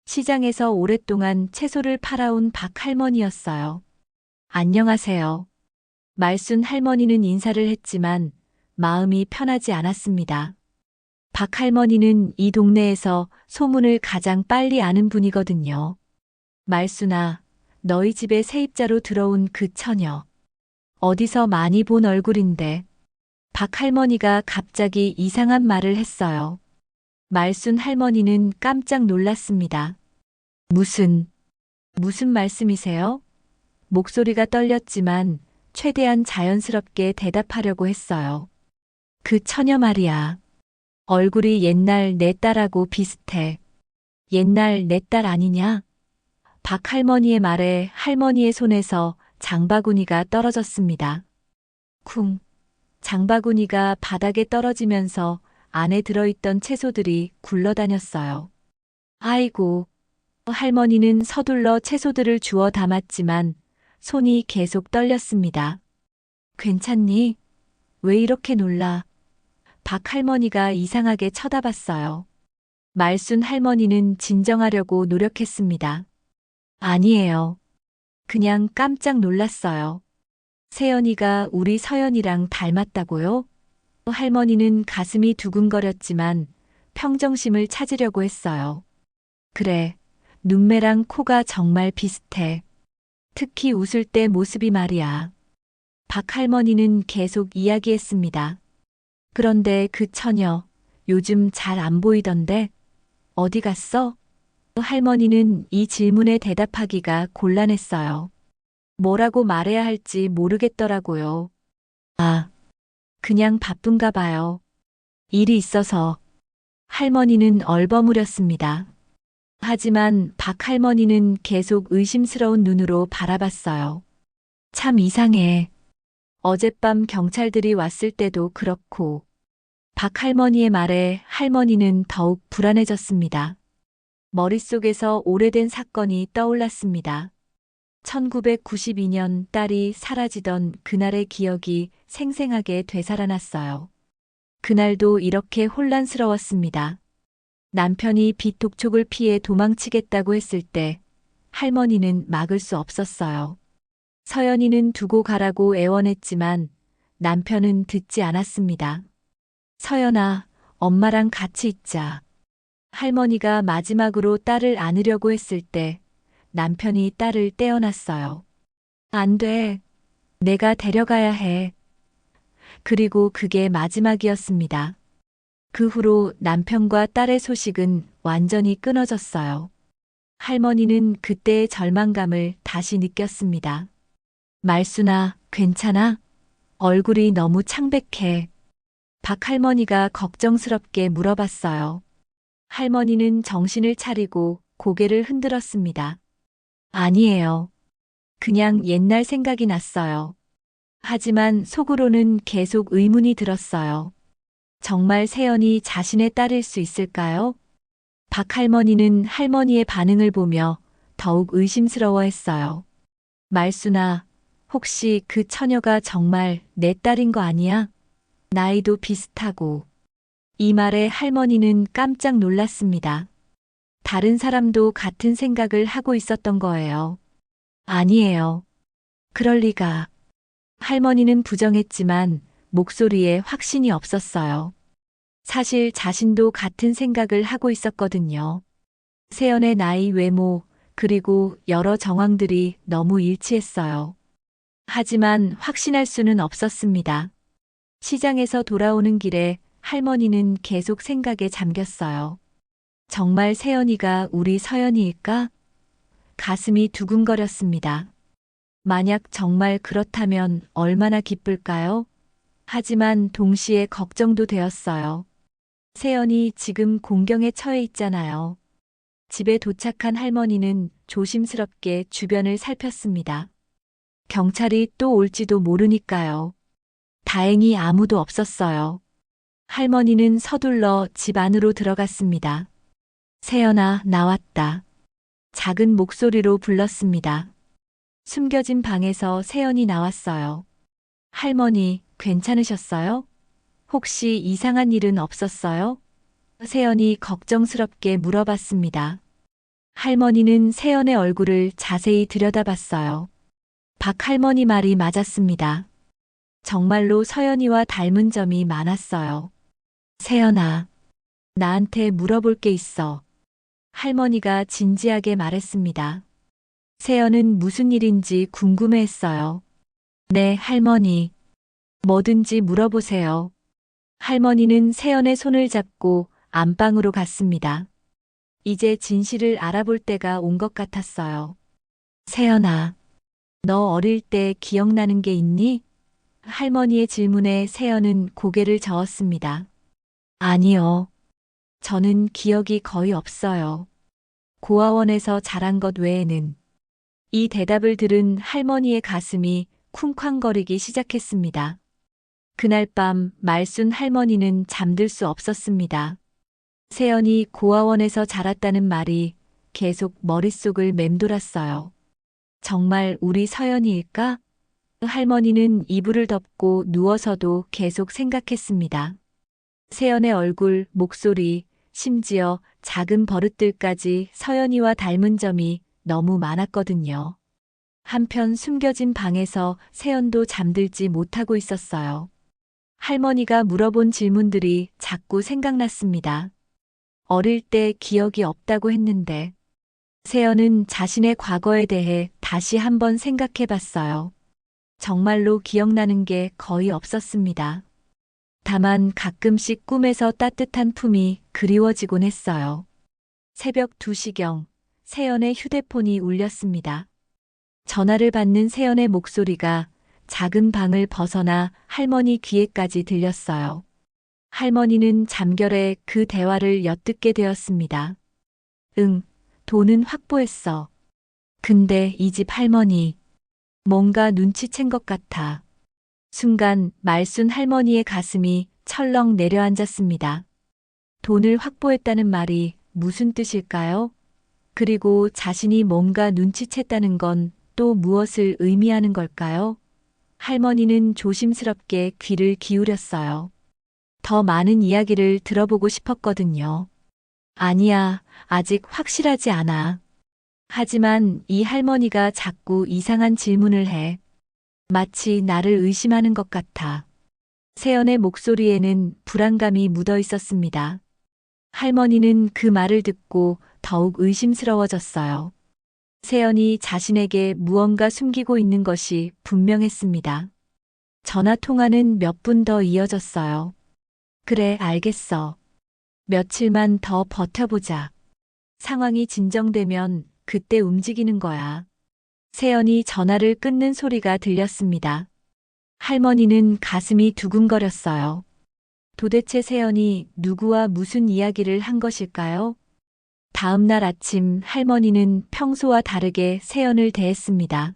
시장에서 오랫동안 채소를 팔아온 박 할머니였어요. 안녕하세요. 말순 할머니는 인사를 했지만 마음이 편하지 않았습니다. 박 할머니는 이 동네에서 소문을 가장 빨리 아는 분이거든요. 말순아, 너희 집에 세입자로 들어온 그 처녀. 어디서 많이 본 얼굴인데. 박 할머니가 갑자기 이상한 말을 했어요. 말순 할머니는 깜짝 놀랐습니다. 무슨 말씀이세요? 목소리가 떨렸지만 최대한 자연스럽게 대답하려고 했어요. 그 처녀 말이야. 얼굴이 옛날 내 딸하고 비슷해. 옛날 내 딸 아니냐? 박 할머니의 말에 할머니의 손에서 장바구니가 떨어졌습니다. 쿵. 장바구니가 바닥에 떨어지면서 안에 들어있던 채소들이 굴러다녔어요. 아이고. 할머니는 서둘러 채소들을 주워 담았지만 손이 계속 떨렸습니다. 괜찮니? 왜 이렇게 놀라? 박 할머니가 이상하게 쳐다봤어요. 말순 할머니는 진정하려고 노력했습니다. 아니에요. 그냥 깜짝 놀랐어요. 세연이가 우리 서연이랑 닮았다고요? 할머니는 가슴이 두근거렸지만 평정심을 찾으려고 했어요. 그래, 눈매랑 코가 정말 비슷해. 특히 웃을 때 모습이 말이야. 박 할머니는 계속 이야기했습니다. 그런데 그 처녀, 요즘 잘 안 보이던데? 어디 갔어? 할머니는 이 질문에 대답하기가 곤란했어요. 뭐라고 말해야 할지 모르겠더라고요. 아, 그냥 바쁜가 봐요. 일이 있어서. 할머니는 얼버무렸습니다. 하지만 박 할머니는 계속 의심스러운 눈으로 바라봤어요. 참 이상해. 어젯밤 경찰들이 왔을 때도 그렇고. 박 할머니의 말에 할머니는 더욱 불안해졌습니다. 머릿속에서 오래된 사건이 떠올랐습니다. 1992년 딸이 사라지던 그날의 기억이 생생하게 되살아났어요. 그날도 이렇게 혼란스러웠습니다. 남편이 비톡촉을 피해 도망치겠다고 했을 때 할머니는 막을 수 없었어요. 서연이는 두고 가라고 애원했지만 남편은 듣지 않았습니다. 서연아, 엄마랑 같이 있자. 할머니가 마지막으로 딸을 안으려고 했을 때 남편이 딸을 떼어놨어요. 안 돼. 내가 데려가야 해. 그리고 그게 마지막이었습니다. 그 후로 남편과 딸의 소식은 완전히 끊어졌어요. 할머니는 그때의 절망감을 다시 느꼈습니다. 말순아, 괜찮아? 얼굴이 너무 창백해. 박 할머니가 걱정스럽게 물어봤어요. 할머니는 정신을 차리고 고개를 흔들었습니다. 아니에요. 그냥 옛날 생각이 났어요. 하지만 속으로는 계속 의문이 들었어요. 정말 세연이 자신의 딸일 수 있을까요? 박 할머니는 할머니의 반응을 보며 더욱 의심스러워했어요. 말순아, 혹시 그 처녀가 정말 내 딸인 거 아니야? 나이도 비슷하고. 이 말에 할머니는 깜짝 놀랐습니다. 다른 사람도 같은 생각을 하고 있었던 거예요. 아니에요. 그럴 리가. 할머니는 부정했지만 목소리에 확신이 없었어요. 사실 자신도 같은 생각을 하고 있었거든요. 세연의 나이, 외모, 그리고 여러 정황들이 너무 일치했어요. 하지만 확신할 수는 없었습니다. 시장에서 돌아오는 길에 할머니는 계속 생각에 잠겼어요. 정말 세연이가 우리 서연이일까? 가슴이 두근거렸습니다. 만약 정말 그렇다면 얼마나 기쁠까요? 하지만 동시에 걱정도 되었어요. 세연이 지금 공경에 처해 있잖아요. 집에 도착한 할머니는 조심스럽게 주변을 살폈습니다. 경찰이 또 올지도 모르니까요. 다행히 아무도 없었어요. 할머니는 서둘러 집 안으로 들어갔습니다. 세연아, 나왔다. 작은 목소리로 불렀습니다. 숨겨진 방에서 세연이 나왔어요. 할머니, 괜찮으셨어요? 혹시 이상한 일은 없었어요? 세연이 걱정스럽게 물어봤습니다. 할머니는 세연의 얼굴을 자세히 들여다봤어요. 박 할머니 말이 맞았습니다. 정말로 서연이와 닮은 점이 많았어요. 세연아, 나한테 물어볼 게 있어. 할머니가 진지하게 말했습니다. 세연은 무슨 일인지 궁금해했어요. 네, 할머니. 뭐든지 물어보세요. 할머니는 세연의 손을 잡고 안방으로 갔습니다. 이제 진실을 알아볼 때가 온 것 같았어요. 세연아, 너 어릴 때 기억나는 게 있니? 할머니의 질문에 세연은 고개를 저었습니다. 아니요. 저는 기억이 거의 없어요. 고아원에서 자란 것 외에는. 이 대답을 들은 할머니의 가슴이 쿵쾅거리기 시작했습니다. 그날 밤 말순 할머니는 잠들 수 없었습니다. 세연이 고아원에서 자랐다는 말이 계속 머릿속을 맴돌았어요. 정말 우리 서연이일까? 할머니는 이불을 덮고 누워서도 계속 생각했습니다. 세연의 얼굴, 목소리, 심지어 작은 버릇들까지 서연이와 닮은 점이 너무 많았거든요. 한편 숨겨진 방에서 세연도 잠들지 못하고 있었어요. 할머니가 물어본 질문들이 자꾸 생각났습니다. 어릴 때 기억이 없다고 했는데 세연은 자신의 과거에 대해 다시 한번 생각해 봤어요. 정말로 기억나는 게 거의 없었습니다. 다만 가끔씩 꿈에서 따뜻한 품이 그리워지곤 했어요. 새벽 2시경 세연의 휴대폰이 울렸습니다. 전화를 받는 세연의 목소리가 작은 방을 벗어나 할머니 귀에까지 들렸어요. 할머니는 잠결에 그 대화를 엿듣게 되었습니다. 응, 돈은 확보했어. 근데 이 집 할머니, 뭔가 눈치챈 것 같아. 순간 말순 할머니의 가슴이 철렁 내려앉았습니다. 돈을 확보했다는 말이 무슨 뜻일까요? 그리고 자신이 뭔가 눈치챘다는 건 또 무엇을 의미하는 걸까요? 할머니는 조심스럽게 귀를 기울였어요. 더 많은 이야기를 들어보고 싶었거든요. 아니야, 아직 확실하지 않아. 하지만 이 할머니가 자꾸 이상한 질문을 해. 마치 나를 의심하는 것 같아. 세연의 목소리에는 불안감이 묻어 있었습니다. 할머니는 그 말을 듣고 더욱 의심스러워졌어요. 세연이 자신에게 무언가 숨기고 있는 것이 분명했습니다. 전화 통화는 몇 분 더 이어졌어요. 그래, 알겠어. 며칠만 더 버텨보자. 상황이 진정되면 그때 움직이는 거야. 세연이 전화를 끊는 소리가 들렸습니다. 할머니는 가슴이 두근거렸어요. 도대체 세연이 누구와 무슨 이야기를 한 것일까요? 다음 날 아침 할머니는 평소와 다르게 세연을 대했습니다.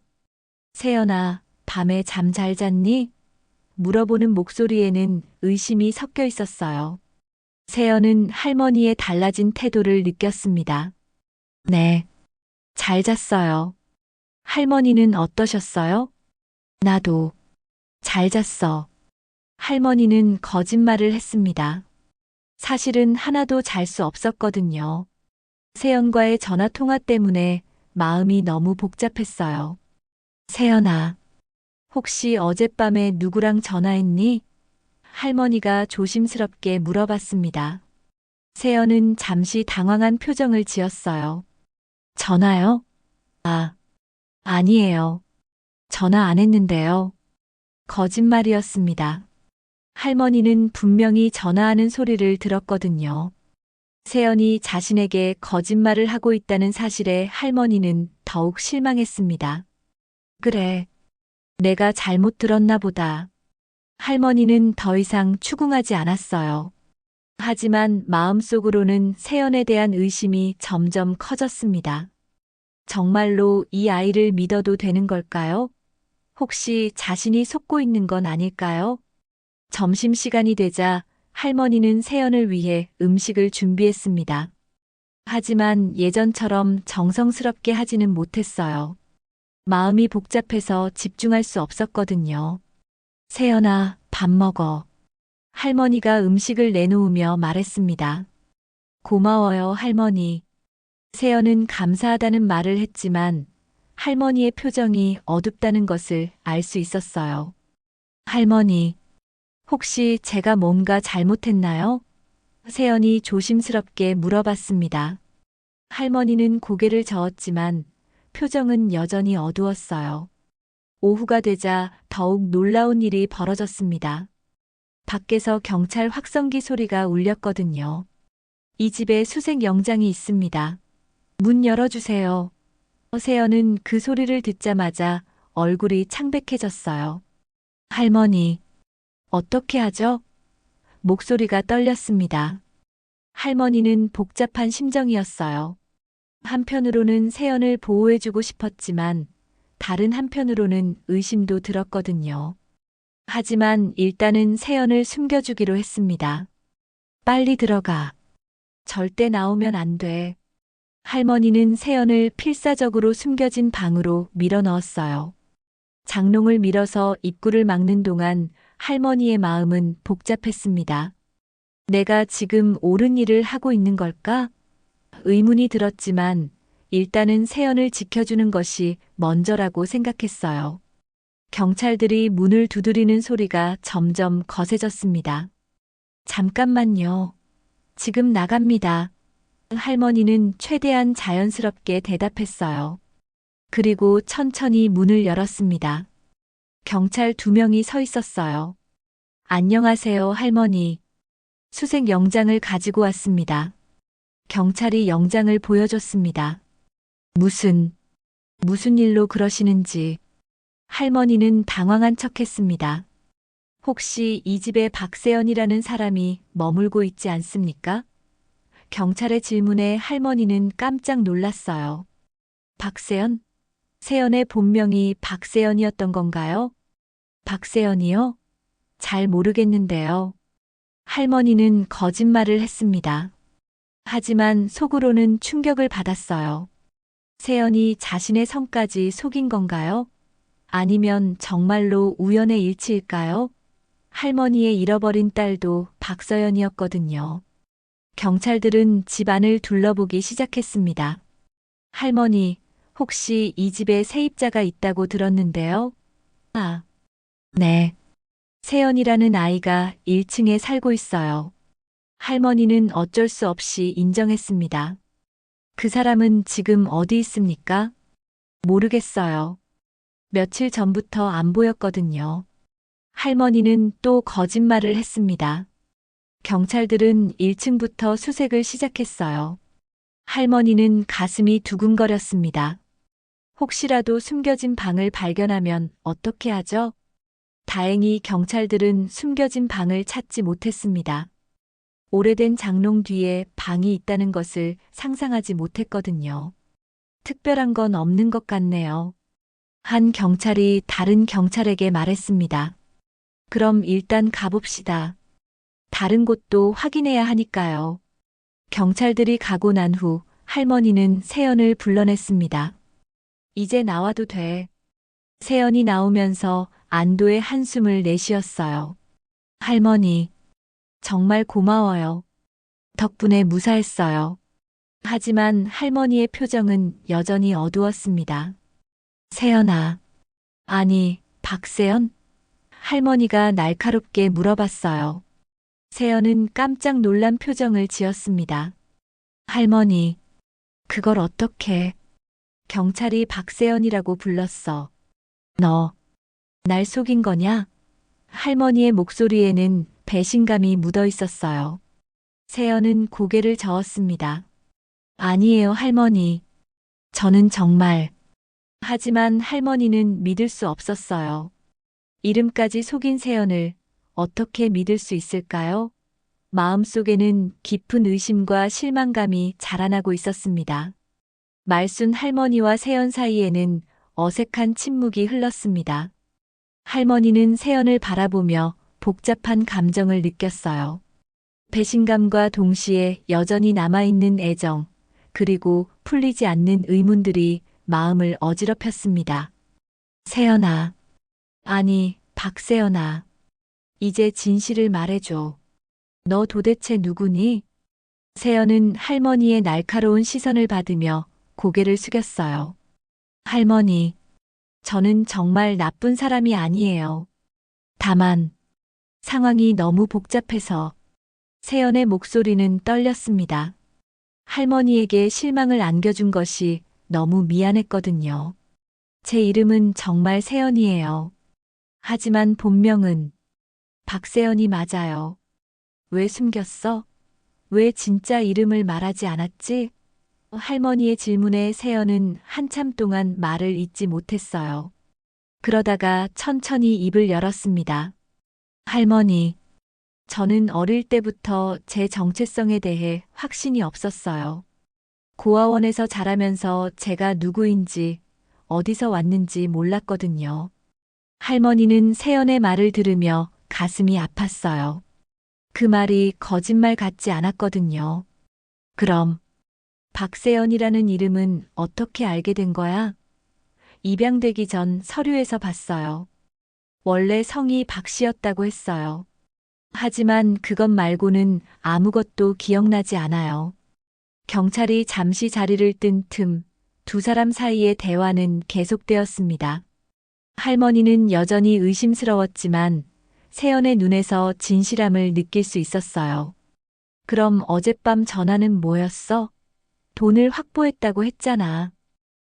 세연아, 밤에 잠 잘 잤니? 물어보는 목소리에는 의심이 섞여 있었어요. 세연은 할머니의 달라진 태도를 느꼈습니다. 네, 잘 잤어요. 할머니는 어떠셨어요? 나도 잘 잤어. 할머니는 거짓말을 했습니다. 사실은 하나도 잘 수 없었거든요. 세연과의 전화 통화 때문에 마음이 너무 복잡했어요. 세연아, 혹시 어젯밤에 누구랑 전화했니? 할머니가 조심스럽게 물어봤습니다. 세연은 잠시 당황한 표정을 지었어요. 전화요? 아, 아니에요. 전화 안 했는데요. 거짓말이었습니다. 할머니는 분명히 전화하는 소리를 들었거든요. 세연이 자신에게 거짓말을 하고 있다는 사실에 할머니는 더욱 실망했습니다. 그래, 내가 잘못 들었나 보다. 할머니는 더 이상 추궁하지 않았어요. 하지만 마음속으로는 세연에 대한 의심이 점점 커졌습니다. 정말로 이 아이를 믿어도 되는 걸까요? 혹시 자신이 속고 있는 건 아닐까요? 점심시간이 되자 할머니는 세연을 위해 음식을 준비했습니다. 하지만 예전처럼 정성스럽게 하지는 못했어요. 마음이 복잡해서 집중할 수 없었거든요. 세연아, 밥 먹어. 할머니가 음식을 내놓으며 말했습니다. 고마워요, 할머니. 세연은 감사하다는 말을 했지만 할머니의 표정이 어둡다는 것을 알 수 있었어요. 할머니, 혹시 제가 뭔가 잘못했나요? 세연이 조심스럽게 물어봤습니다. 할머니는 고개를 저었지만 표정은 여전히 어두웠어요. 오후가 되자 더욱 놀라운 일이 벌어졌습니다. 밖에서 경찰 확성기 소리가 울렸거든요. 이 집에 수색 영장이 있습니다. 문 열어주세요. 세연은 그 소리를 듣자마자 얼굴이 창백해졌어요. 할머니, 어떻게 하죠? 목소리가 떨렸습니다. 할머니는 복잡한 심정이었어요. 한편으로는 세연을 보호해주고 싶었지만 다른 한편으로는 의심도 들었거든요. 하지만 일단은 세연을 숨겨주기로 했습니다. 빨리 들어가. 절대 나오면 안 돼. 할머니는 세연을 필사적으로 숨겨진 방으로 밀어 넣었어요. 장롱을 밀어서 입구를 막는 동안 할머니의 마음은 복잡했습니다. 내가 지금 옳은 일을 하고 있는 걸까? 의문이 들었지만 일단은 세연을 지켜주는 것이 먼저라고 생각했어요. 경찰들이 문을 두드리는 소리가 점점 거세졌습니다. 잠깐만요. 지금 나갑니다. 할머니는 최대한 자연스럽게 대답했어요. 그리고 천천히 문을 열었습니다. 경찰 2명이 서 있었어요. 안녕하세요, 할머니. 수색 영장을 가지고 왔습니다. 경찰이 영장을 보여줬습니다. 무슨 일로 그러시는지. 할머니는 당황한 척했습니다. 혹시 이 집에 박세연이라는 사람이 머물고 있지 않습니까? 경찰의 질문에 할머니는 깜짝 놀랐어요. 박세연? 세연의 본명이 박세연이었던 건가요? 박세연이요? 잘 모르겠는데요. 할머니는 거짓말을 했습니다. 하지만 속으로는 충격을 받았어요. 세연이 자신의 성까지 속인 건가요? 아니면 정말로 우연의 일치일까요? 할머니의 잃어버린 딸도 박서연이었거든요. 경찰들은 집안을 둘러보기 시작했습니다. 할머니, 혹시 이 집에 세입자가 있다고 들었는데요? 아, 네. 세연이라는 아이가 1층에 살고 있어요. 할머니는 어쩔 수 없이 인정했습니다. 그 사람은 지금 어디 있습니까? 모르겠어요. 며칠 전부터 안 보였거든요. 할머니는 또 거짓말을 했습니다. 경찰들은 1층부터 수색을 시작했어요. 할머니는 가슴이 두근거렸습니다. 혹시라도 숨겨진 방을 발견하면 어떻게 하죠? 다행히 경찰들은 숨겨진 방을 찾지 못했습니다. 오래된 장롱 뒤에 방이 있다는 것을 상상하지 못했거든요. 특별한 건 없는 것 같네요. 한 경찰이 다른 경찰에게 말했습니다. 그럼 일단 가봅시다. 다른 곳도 확인해야 하니까요. 경찰들이 가고 난 후 할머니는 세연을 불러냈습니다. 이제 나와도 돼. 세연이 나오면서 안도의 한숨을 내쉬었어요. 할머니, 정말 고마워요. 덕분에 무사했어요. 하지만 할머니의 표정은 여전히 어두웠습니다. 세연아. 아니, 박세연? 할머니가 날카롭게 물어봤어요. 세연은 깜짝 놀란 표정을 지었습니다. 할머니, 그걸 어떻게? 경찰이 박세연이라고 불렀어. 너, 날 속인 거냐? 할머니의 목소리에는 배신감이 묻어 있었어요. 세연은 고개를 저었습니다. 아니에요, 할머니. 저는 정말. 하지만 할머니는 믿을 수 없었어요. 이름까지 속인 세연을 어떻게 믿을 수 있을까요? 마음속에는 깊은 의심과 실망감이 자라나고 있었습니다. 말순 할머니와 세연 사이에는 어색한 침묵이 흘렀습니다. 할머니는 세연을 바라보며 복잡한 감정을 느꼈어요. 배신감과 동시에 여전히 남아있는 애정, 그리고 풀리지 않는 의문들이 마음을 어지럽혔습니다. 세연아. 아니, 박세연아. 이제 진실을 말해줘. 너 도대체 누구니? 세연은 할머니의 날카로운 시선을 받으며 고개를 숙였어요. 할머니, 저는 정말 나쁜 사람이 아니에요. 다만, 상황이 너무 복잡해서 세연의 목소리는 떨렸습니다. 할머니에게 실망을 안겨준 것이 너무 미안했거든요. 제 이름은 정말 세연이에요. 하지만 본명은 박세연이 맞아요. 왜 숨겼어? 왜 진짜 이름을 말하지 않았지? 할머니의 질문에 세연은 한참 동안 말을 잇지 못했어요. 그러다가 천천히 입을 열었습니다. 할머니, 저는 어릴 때부터 제 정체성에 대해 확신이 없었어요. 고아원에서 자라면서 제가 누구인지, 어디서 왔는지 몰랐거든요. 할머니는 세연의 말을 들으며 가슴이 아팠어요. 그 말이 거짓말 같지 않았거든요. 그럼, 박세연이라는 이름은 어떻게 알게 된 거야? 입양되기 전 서류에서 봤어요. 원래 성이 박씨였다고 했어요. 하지만 그것 말고는 아무것도 기억나지 않아요. 경찰이 잠시 자리를 뜬 틈, 두 사람 사이의 대화는 계속되었습니다. 할머니는 여전히 의심스러웠지만 세연의 눈에서 진실함을 느낄 수 있었어요. 그럼 어젯밤 전화는 뭐였어? 돈을 확보했다고 했잖아.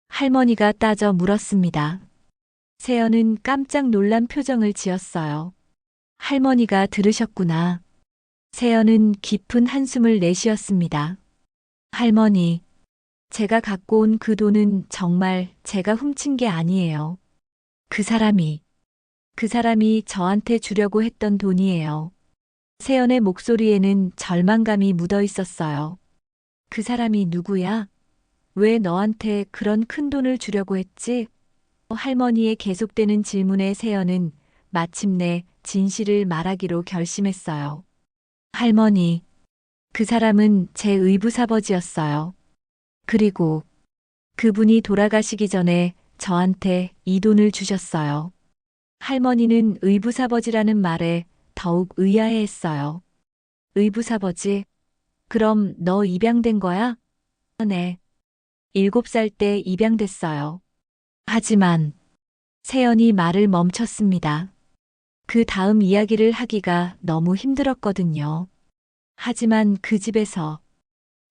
할머니가 따져 물었습니다. 세연은 깜짝 놀란 표정을 지었어요. 할머니가 들으셨구나. 세연은 깊은 한숨을 내쉬었습니다. 할머니, 제가 갖고 온 그 돈은 정말 제가 훔친 게 아니에요. 그 사람이 저한테 주려고 했던 돈이에요. 세연의 목소리에는 절망감이 묻어 있었어요. 그 사람이 누구야? 왜 너한테 그런 큰 돈을 주려고 했지? 할머니의 계속되는 질문에 세연은 마침내 진실을 말하기로 결심했어요. 할머니, 그 사람은 제 의붓아버지였어요. 그리고 그분이 돌아가시기 전에 저한테 이 돈을 주셨어요. 할머니는 의부사버지라는 말에 더욱 의아해했어요. 의부사버지? 그럼 너 입양된 거야? 네. 7살 때 입양됐어요. 하지만 세연이 말을 멈췄습니다. 그 다음 이야기를 하기가 너무 힘들었거든요. 하지만 그 집에서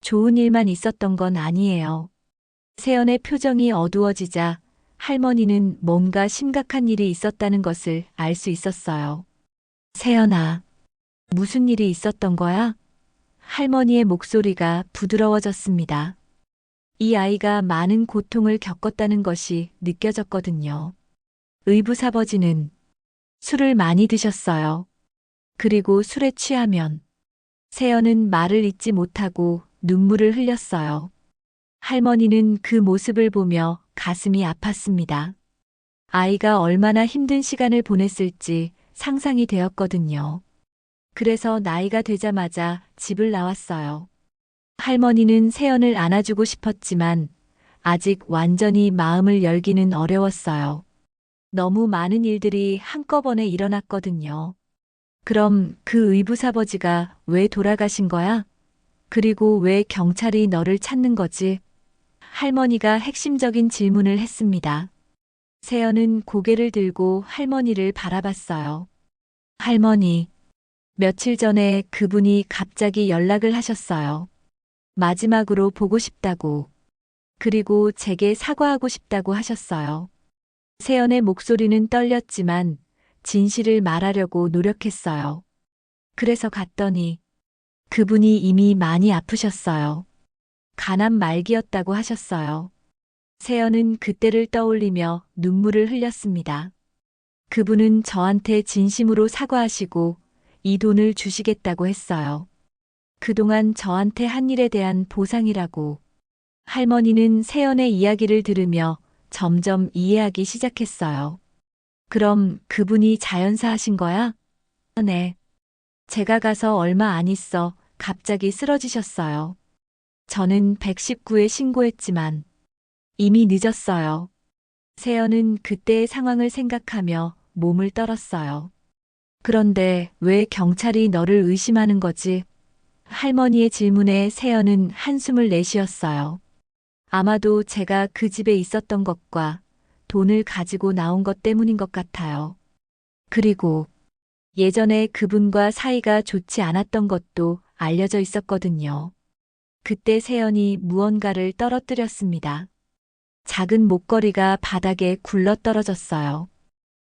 좋은 일만 있었던 건 아니에요. 세연의 표정이 어두워지자 할머니는 뭔가 심각한 일이 있었다는 것을 알 수 있었어요. 세연아, 무슨 일이 있었던 거야? 할머니의 목소리가 부드러워졌습니다. 이 아이가 많은 고통을 겪었다는 것이 느껴졌거든요. 의부사버지는 술을 많이 드셨어요. 그리고 술에 취하면 세연은 말을 잇지 못하고 눈물을 흘렸어요. 할머니는 그 모습을 보며 가슴이 아팠습니다. 아이가 얼마나 힘든 시간을 보냈을지 상상이 되었거든요. 그래서 나이가 되자마자 집을 나왔어요. 할머니는 세연을 안아주고 싶었지만 아직 완전히 마음을 열기는 어려웠어요. 너무 많은 일들이 한꺼번에 일어났거든요. 그럼 그 의부사버지가 왜 돌아가신 거야? 그리고 왜 경찰이 너를 찾는 거지? 할머니가 핵심적인 질문을 했습니다. 세연은 고개를 들고 할머니를 바라봤어요. 할머니, 며칠 전에 그분이 갑자기 연락을 하셨어요. 마지막으로 보고 싶다고. 그리고 제게 사과하고 싶다고 하셨어요. 세연의 목소리는 떨렸지만 진실을 말하려고 노력했어요. 그래서 갔더니 그분이 이미 많이 아프셨어요. 간암 말기였다고 하셨어요. 세연은 그때를 떠올리며 눈물을 흘렸습니다. 그분은 저한테 진심으로 사과하시고 이 돈을 주시겠다고 했어요. 그동안 저한테 한 일에 대한 보상이라고. 할머니는 세연의 이야기를 들으며 점점 이해하기 시작했어요. 그럼 그분이 자연사 하신 거야? 네. 제가 가서 얼마 안 있어 갑자기 쓰러지셨어요. 저는 119에 신고했지만 이미 늦었어요. 세연은 그때의 상황을 생각하며 몸을 떨었어요. 그런데 왜 경찰이 너를 의심하는 거지? 할머니의 질문에 세연은 한숨을 내쉬었어요. 아마도 제가 그 집에 있었던 것과 돈을 가지고 나온 것 때문인 것 같아요. 그리고 예전에 그분과 사이가 좋지 않았던 것도 알려져 있었거든요. 그때 세연이 무언가를 떨어뜨렸습니다. 작은 목걸이가 바닥에 굴러 떨어졌어요.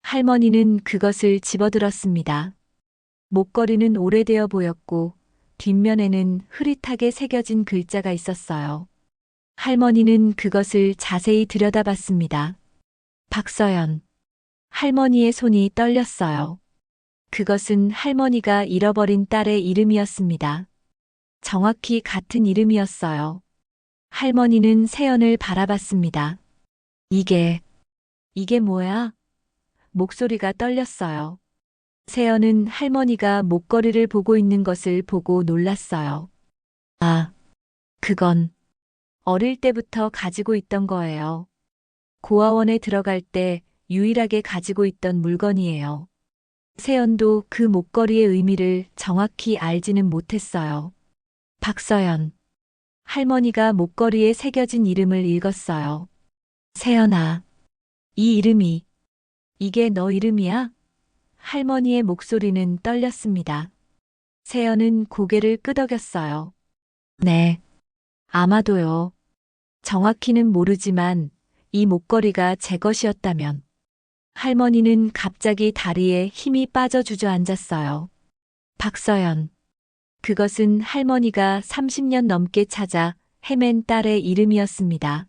할머니는 그것을 집어들었습니다. 목걸이는 오래되어 보였고 뒷면에는 흐릿하게 새겨진 글자가 있었어요. 할머니는 그것을 자세히 들여다봤습니다. 박서연. 할머니의 손이 떨렸어요. 그것은 할머니가 잃어버린 딸의 이름이었습니다. 정확히 같은 이름이었어요. 할머니는 세연을 바라봤습니다. 이게 뭐야? 목소리가 떨렸어요. 세연은 할머니가 목걸이를 보고 있는 것을 보고 놀랐어요. 아, 그건 어릴 때부터 가지고 있던 거예요. 고아원에 들어갈 때 유일하게 가지고 있던 물건이에요. 세연도 그 목걸이의 의미를 정확히 알지는 못했어요. 박서연. 할머니가 목걸이에 새겨진 이름을 읽었어요. 세연아, 이 이름이, 이게 너 이름이야? 할머니의 목소리는 떨렸습니다. 세연은 고개를 끄덕였어요. 네, 아마도요. 정확히는 모르지만 이 목걸이가 제 것이었다면. 할머니는 갑자기 다리에 힘이 빠져 주저앉았어요. 박서연. 그것은 할머니가 30년 넘게 찾아 헤맨 딸의 이름이었습니다.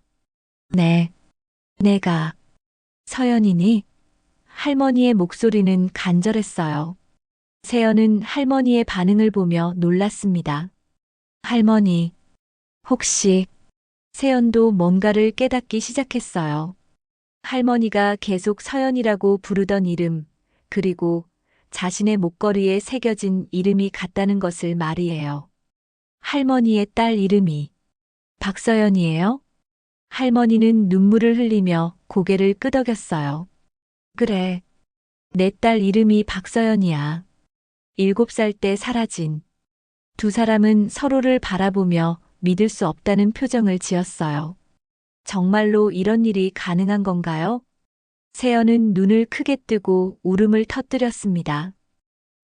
네, 내가 서연이니? 할머니의 목소리는 간절했어요. 세연은 할머니의 반응을 보며 놀랐습니다. 할머니, 혹시 세연도 뭔가를 깨닫기 시작했어요. 할머니가 계속 서연이라고 부르던 이름, 그리고 자신의 목걸이에 새겨진 이름이 같다는 것을 말이에요. 할머니의 딸 이름이 박서연이에요? 할머니는 눈물을 흘리며 고개를 끄덕였어요. 그래. 내 딸 이름이 박서연이야. 7살 때 사라진. 두 사람은 서로를 바라보며 믿을 수 없다는 표정을 지었어요. 정말로 이런 일이 가능한 건가요? 세연은 눈을 크게 뜨고 울음을 터뜨렸습니다.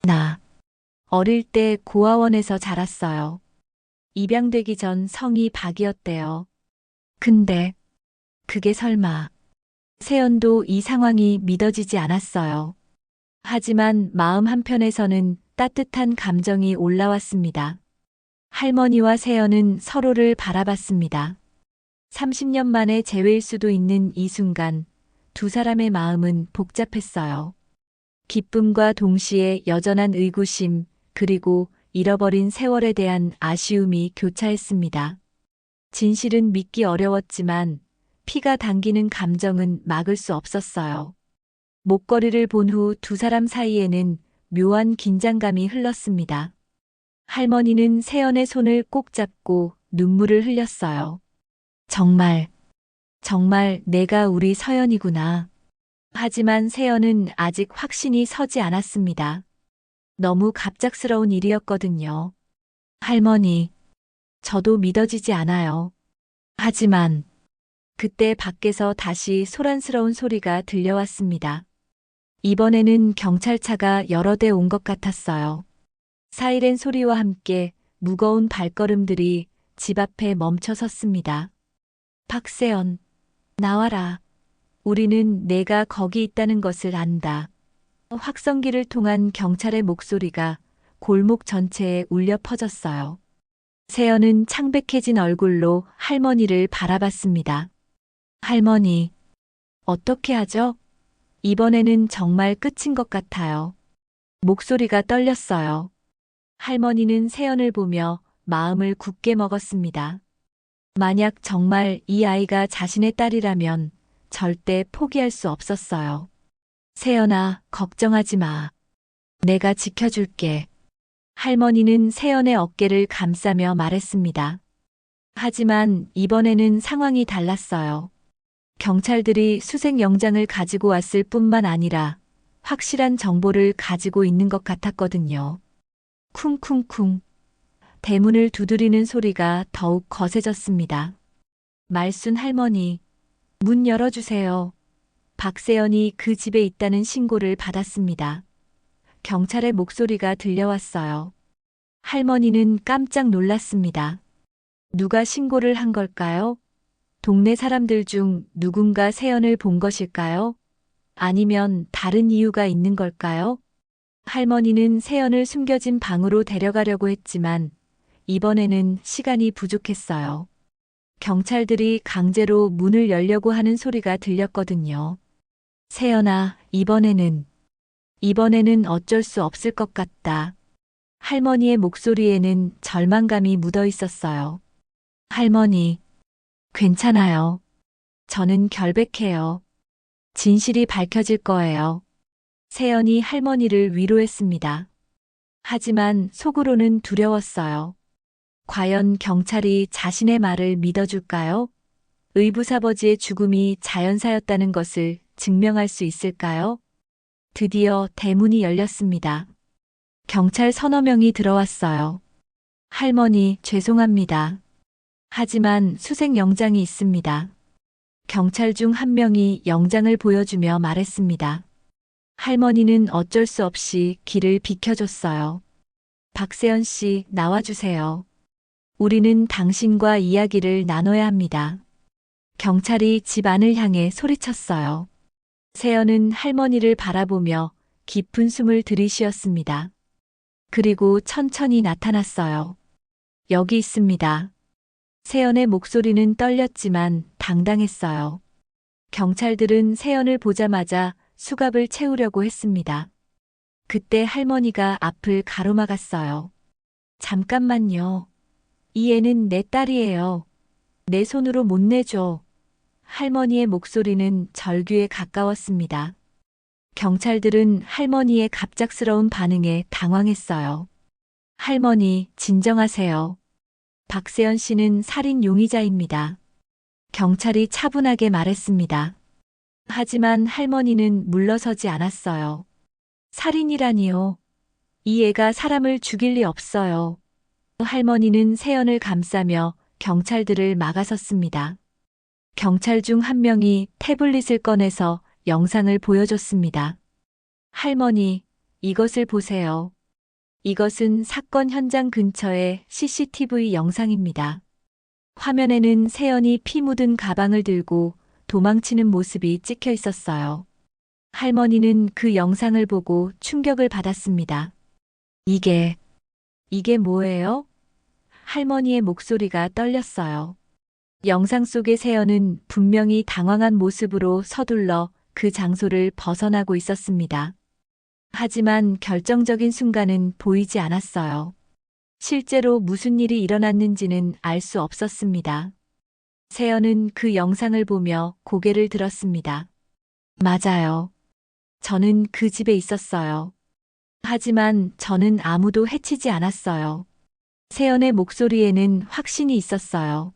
나 어릴 때 고아원에서 자랐어요. 입양되기 전 성이 박이었대요. 근데 그게 설마. 세연도 이 상황이 믿어지지 않았어요. 하지만 마음 한편에서는 따뜻한 감정이 올라왔습니다. 할머니와 세연은 서로를 바라봤습니다. 30년 만에 재회일 수도 있는 이 순간, 두 사람의 마음은 복잡했어요. 기쁨과 동시에 여전한 의구심, 그리고 잃어버린 세월에 대한 아쉬움이 교차했습니다. 진실은 믿기 어려웠지만 피가 당기는 감정은 막을 수 없었어요. 목걸이를 본 후 두 사람 사이에는 묘한 긴장감이 흘렀습니다. 할머니는 세연의 손을 꼭 잡고 눈물을 흘렸어요. 정말, 정말 내가 우리 서연이구나. 하지만 세연은 아직 확신이 서지 않았습니다. 너무 갑작스러운 일이었거든요. 할머니, 저도 믿어지지 않아요. 하지만 그때 밖에서 다시 소란스러운 소리가 들려왔습니다. 이번에는 경찰차가 여러 대 온 것 같았어요. 사이렌 소리와 함께 무거운 발걸음들이 집 앞에 멈춰 섰습니다. 박세연, 나와라. 우리는 내가 거기 있다는 것을 안다. 확성기를 통한 경찰의 목소리가 골목 전체에 울려 퍼졌어요. 세연은 창백해진 얼굴로 할머니를 바라봤습니다. 할머니, 어떻게 하죠? 이번에는 정말 끝인 것 같아요. 목소리가 떨렸어요. 할머니는 세연을 보며 마음을 굳게 먹었습니다. 만약 정말 이 아이가 자신의 딸이라면 절대 포기할 수 없었어요. 세연아, 걱정하지 마. 내가 지켜줄게. 할머니는 세연의 어깨를 감싸며 말했습니다. 하지만 이번에는 상황이 달랐어요. 경찰들이 수색 영장을 가지고 왔을 뿐만 아니라 확실한 정보를 가지고 있는 것 같았거든요. 쿵쿵쿵. 대문을 두드리는 소리가 더욱 거세졌습니다. 말순 할머니, 문 열어주세요. 박세연이 그 집에 있다는 신고를 받았습니다. 경찰의 목소리가 들려왔어요. 할머니는 깜짝 놀랐습니다. 누가 신고를 한 걸까요? 동네 사람들 중 누군가 세연을 본 것일까요? 아니면 다른 이유가 있는 걸까요? 할머니는 세연을 숨겨진 방으로 데려가려고 했지만 이번에는 시간이 부족했어요. 경찰들이 강제로 문을 열려고 하는 소리가 들렸거든요. 세연아, 이번에는 어쩔 수 없을 것 같다. 할머니의 목소리에는 절망감이 묻어 있었어요. 할머니, 괜찮아요. 저는 결백해요. 진실이 밝혀질 거예요. 세연이 할머니를 위로했습니다. 하지만 속으로는 두려웠어요. 과연 경찰이 자신의 말을 믿어줄까요? 의붓아버지의 죽음이 자연사였다는 것을 증명할 수 있을까요? 드디어 대문이 열렸습니다. 경찰 서너 명이 들어왔어요. 할머니, 죄송합니다. 하지만 수색 영장이 있습니다. 경찰 중 한 명이 영장을 보여주며 말했습니다. 할머니는 어쩔 수 없이 길을 비켜줬어요. 박세연 씨, 나와주세요. 우리는 당신과 이야기를 나눠야 합니다. 경찰이 집 안을 향해 소리쳤어요. 세연은 할머니를 바라보며 깊은 숨을 들이쉬었습니다. 그리고 천천히 나타났어요. 여기 있습니다. 세연의 목소리는 떨렸지만 당당했어요. 경찰들은 세연을 보자마자 수갑을 채우려고 했습니다. 그때 할머니가 앞을 가로막았어요. 잠깐만요. 이 애는 내 딸이에요. 내 손으로 못 내줘. 할머니의 목소리는 절규에 가까웠습니다. 경찰들은 할머니의 갑작스러운 반응에 당황했어요. 할머니, 진정하세요. 박세연 씨는 살인 용의자입니다. 경찰이 차분하게 말했습니다. 하지만 할머니는 물러서지 않았어요. 살인이라니요. 이 애가 사람을 죽일 리 없어요. 할머니는 세연을 감싸며 경찰들을 막아섰습니다. 경찰 중 한 명이 태블릿을 꺼내서 영상을 보여줬습니다. 할머니, 이것을 보세요. 이것은 사건 현장 근처의 CCTV 영상입니다. 화면에는 세연이 피 묻은 가방을 들고 도망치는 모습이 찍혀 있었어요. 할머니는 그 영상을 보고 충격을 받았습니다. 이게 뭐예요? 할머니의 목소리가 떨렸어요. 영상 속의 세연은 분명히 당황한 모습으로 서둘러 그 장소를 벗어나고 있었습니다. 하지만 결정적인 순간은 보이지 않았어요. 실제로 무슨 일이 일어났는지는 알 수 없었습니다. 세연은 그 영상을 보며 고개를 들었습니다. 맞아요. 저는 그 집에 있었어요. 하지만 저는 아무도 해치지 않았어요. 세연의 목소리에는 확신이 있었어요.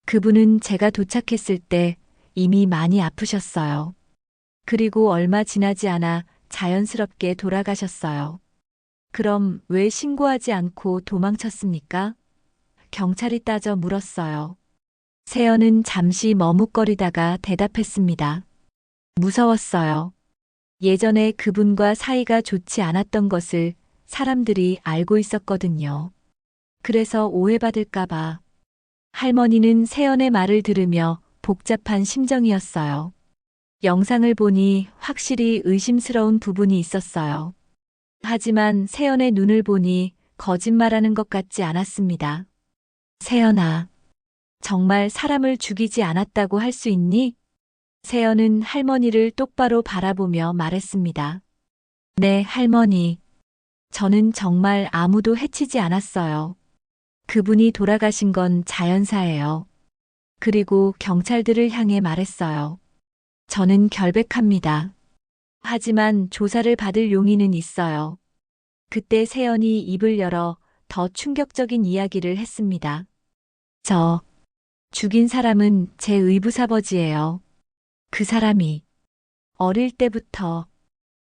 그분은 제가 도착했을 때 이미 많이 아프셨어요. 그리고 얼마 지나지 않아 자연스럽게 돌아가셨어요. 그럼 왜 신고하지 않고 도망쳤습니까? 경찰이 따져 물었어요. 세연은 잠시 머뭇거리다가 대답했습니다. 무서웠어요. 예전에 그분과 사이가 좋지 않았던 것을 사람들이 알고 있었거든요. 그래서 오해받을까봐. 할머니는 세연의 말을 들으며 복잡한 심정이었어요. 영상을 보니 확실히 의심스러운 부분이 있었어요. 하지만 세연의 눈을 보니 거짓말하는 것 같지 않았습니다. 세연아, 정말 사람을 죽이지 않았다고 할 수 있니? 세연은 할머니를 똑바로 바라보며 말했습니다. 네, 할머니. 저는 정말 아무도 해치지 않았어요. 그분이 돌아가신 건 자연사예요. 그리고 경찰들을 향해 말했어요. 저는 결백합니다. 하지만 조사를 받을 용의는 있어요. 그때 세연이 입을 열어 더 충격적인 이야기를 했습니다. 저 죽인 사람은 제 의붓아버지예요. 그 사람이 어릴 때부터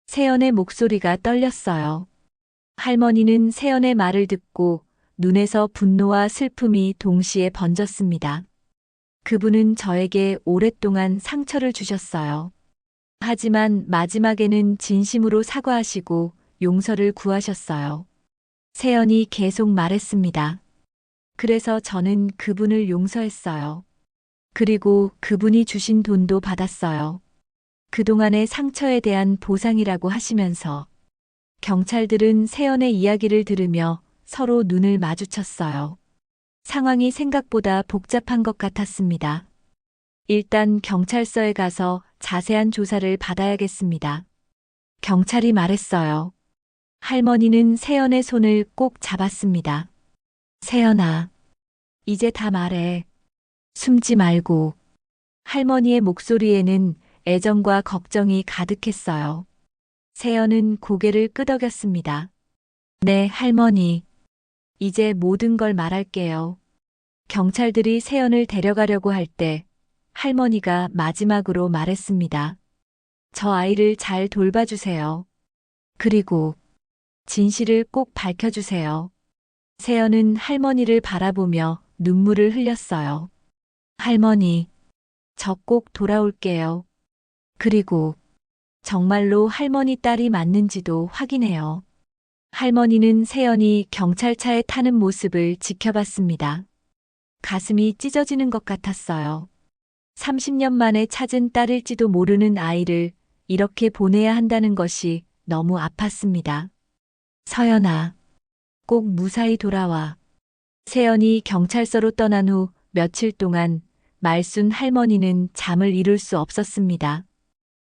세연의 목소리가 떨렸어요. 할머니는 세연의 말을 듣고 눈에서 분노와 슬픔이 동시에 번졌습니다. 그분은 저에게 오랫동안 상처를 주셨어요. 하지만 마지막에는 진심으로 사과하시고 용서를 구하셨어요. 세연이 계속 말했습니다. 그래서 저는 그분을 용서했어요. 그리고 그분이 주신 돈도 받았어요. 그동안의 상처에 대한 보상이라고 하시면서 경찰들은 세연의 이야기를 들으며 서로 눈을 마주쳤어요. 상황이 생각보다 복잡한 것 같았습니다. 일단 경찰서에 가서 자세한 조사를 받아야겠습니다. 경찰이 말했어요. 할머니는 세연의 손을 꼭 잡았습니다. 세연아, 이제 다 말해. 숨지 말고. 할머니의 목소리에는 애정과 걱정이 가득했어요. 세연은 고개를 끄덕였습니다. 네, 할머니. 이제 모든 걸 말할게요. 경찰들이 세연을 데려가려고 할 때 할머니가 마지막으로 말했습니다. 저 아이를 잘 돌봐주세요. 그리고 진실을 꼭 밝혀주세요. 세연은 할머니를 바라보며 눈물을 흘렸어요. 할머니, 저 꼭 돌아올게요. 그리고 정말로 할머니 딸이 맞는지도 확인해요. 할머니는 세연이 경찰차에 타는 모습을 지켜봤습니다. 가슴이 찢어지는 것 같았어요. 30년 만에 찾은 딸일지도 모르는 아이를 이렇게 보내야 한다는 것이 너무 아팠습니다. 서연아, 꼭 무사히 돌아와. 세연이 경찰서로 떠난 후 며칠 동안 말순 할머니는 잠을 이룰 수 없었습니다.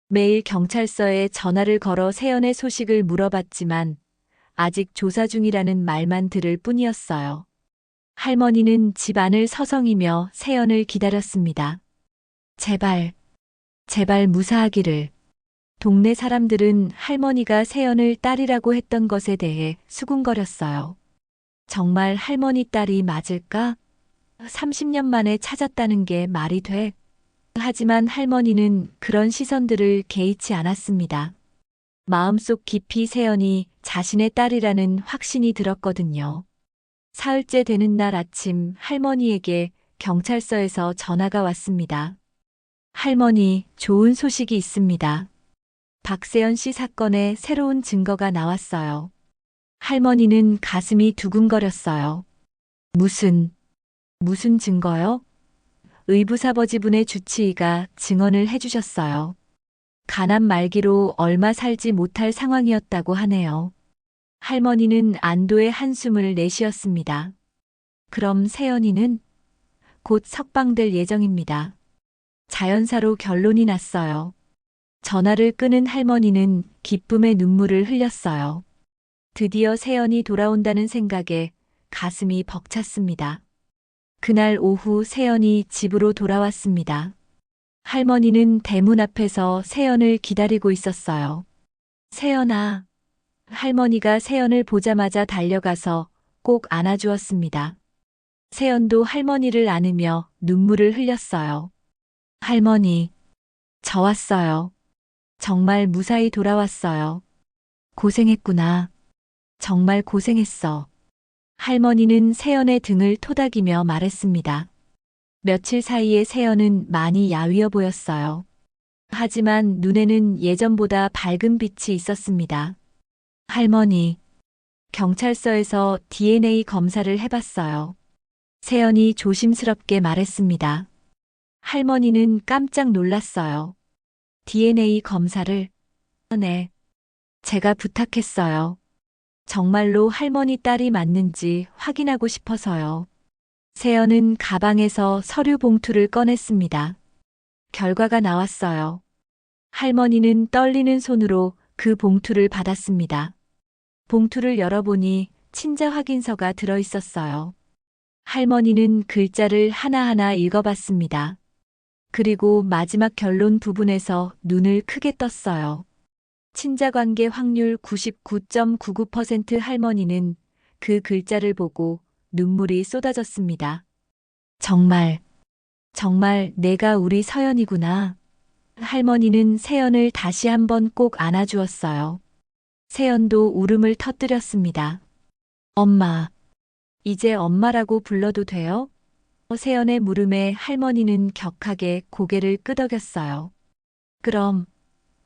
매일 경찰서에 전화를 걸어 세연의 소식을 물어봤지만 아직 조사 중이라는 말만 들을 뿐이었어요. 할머니는 집 안을 서성이며 세연을 기다렸습니다. 제발, 제발 무사하기를. 동네 사람들은 할머니가 세연을 딸이라고 했던 것에 대해 수군거렸어요. 정말 할머니 딸이 맞을까? 30년 만에 찾았다는 게 말이 돼? 하지만 할머니는 그런 시선들을 개의치 않았습니다. 마음속 깊이 세연이 자신의 딸이라는 확신이 들었거든요. 사흘째 되는 날 아침 할머니에게 경찰서에서 전화가 왔습니다. 할머니, 좋은 소식이 있습니다. 박세연 씨 사건에 새로운 증거가 나왔어요. 할머니는 가슴이 두근거렸어요. 무슨 증거요? 의붓아버지분의 주치의가 증언을 해주셨어요. 가난 말기로 얼마 살지 못할 상황이었다고 하네요. 할머니는 안도의 한숨을 내쉬었습니다. 그럼 세연이는 곧 석방될 예정입니다. 자연사로 결론이 났어요. 전화를 끊은 할머니는 기쁨의 눈물을 흘렸어요. 드디어 세연이 돌아온다는 생각에 가슴이 벅찼습니다. 그날 오후 세연이 집으로 돌아왔습니다. 할머니는 대문 앞에서 세연을 기다리고 있었어요. 세연아. 할머니가 세연을 보자마자 달려가서 꼭 안아주었습니다. 세연도 할머니를 안으며 눈물을 흘렸어요. 할머니, 저 왔어요. 정말 무사히 돌아왔어요. 고생했구나. 정말 고생했어. 할머니는 세연의 등을 토닥이며 말했습니다. 며칠 사이에 세연은 많이 야위어 보였어요. 하지만 눈에는 예전보다 밝은 빛이 있었습니다. 할머니, 경찰서에서 DNA 검사를 해봤어요. 세연이 조심스럽게 말했습니다. 할머니는 깜짝 놀랐어요. DNA 검사를? 네. 제가 부탁했어요. 정말로 할머니 딸이 맞는지 확인하고 싶어서요. 세연은 가방에서 서류 봉투를 꺼냈습니다. 결과가 나왔어요. 할머니는 떨리는 손으로 그 봉투를 받았습니다. 봉투를 열어보니 친자 확인서가 들어 있었어요. 할머니는 글자를 하나하나 읽어봤습니다. 그리고 마지막 결론 부분에서 눈을 크게 떴어요. 친자관계 확률 99.99% 할머니는 그 글자를 보고 눈물이 쏟아졌습니다. 정말 내가 우리 서연이구나. 할머니는 세연을 다시 한번 꼭 안아주었어요. 세연도 울음을 터뜨렸습니다. 엄마, 이제 엄마라고 불러도 돼요? 세연의 물음에 할머니는 격하게 고개를 끄덕였어요. 그럼,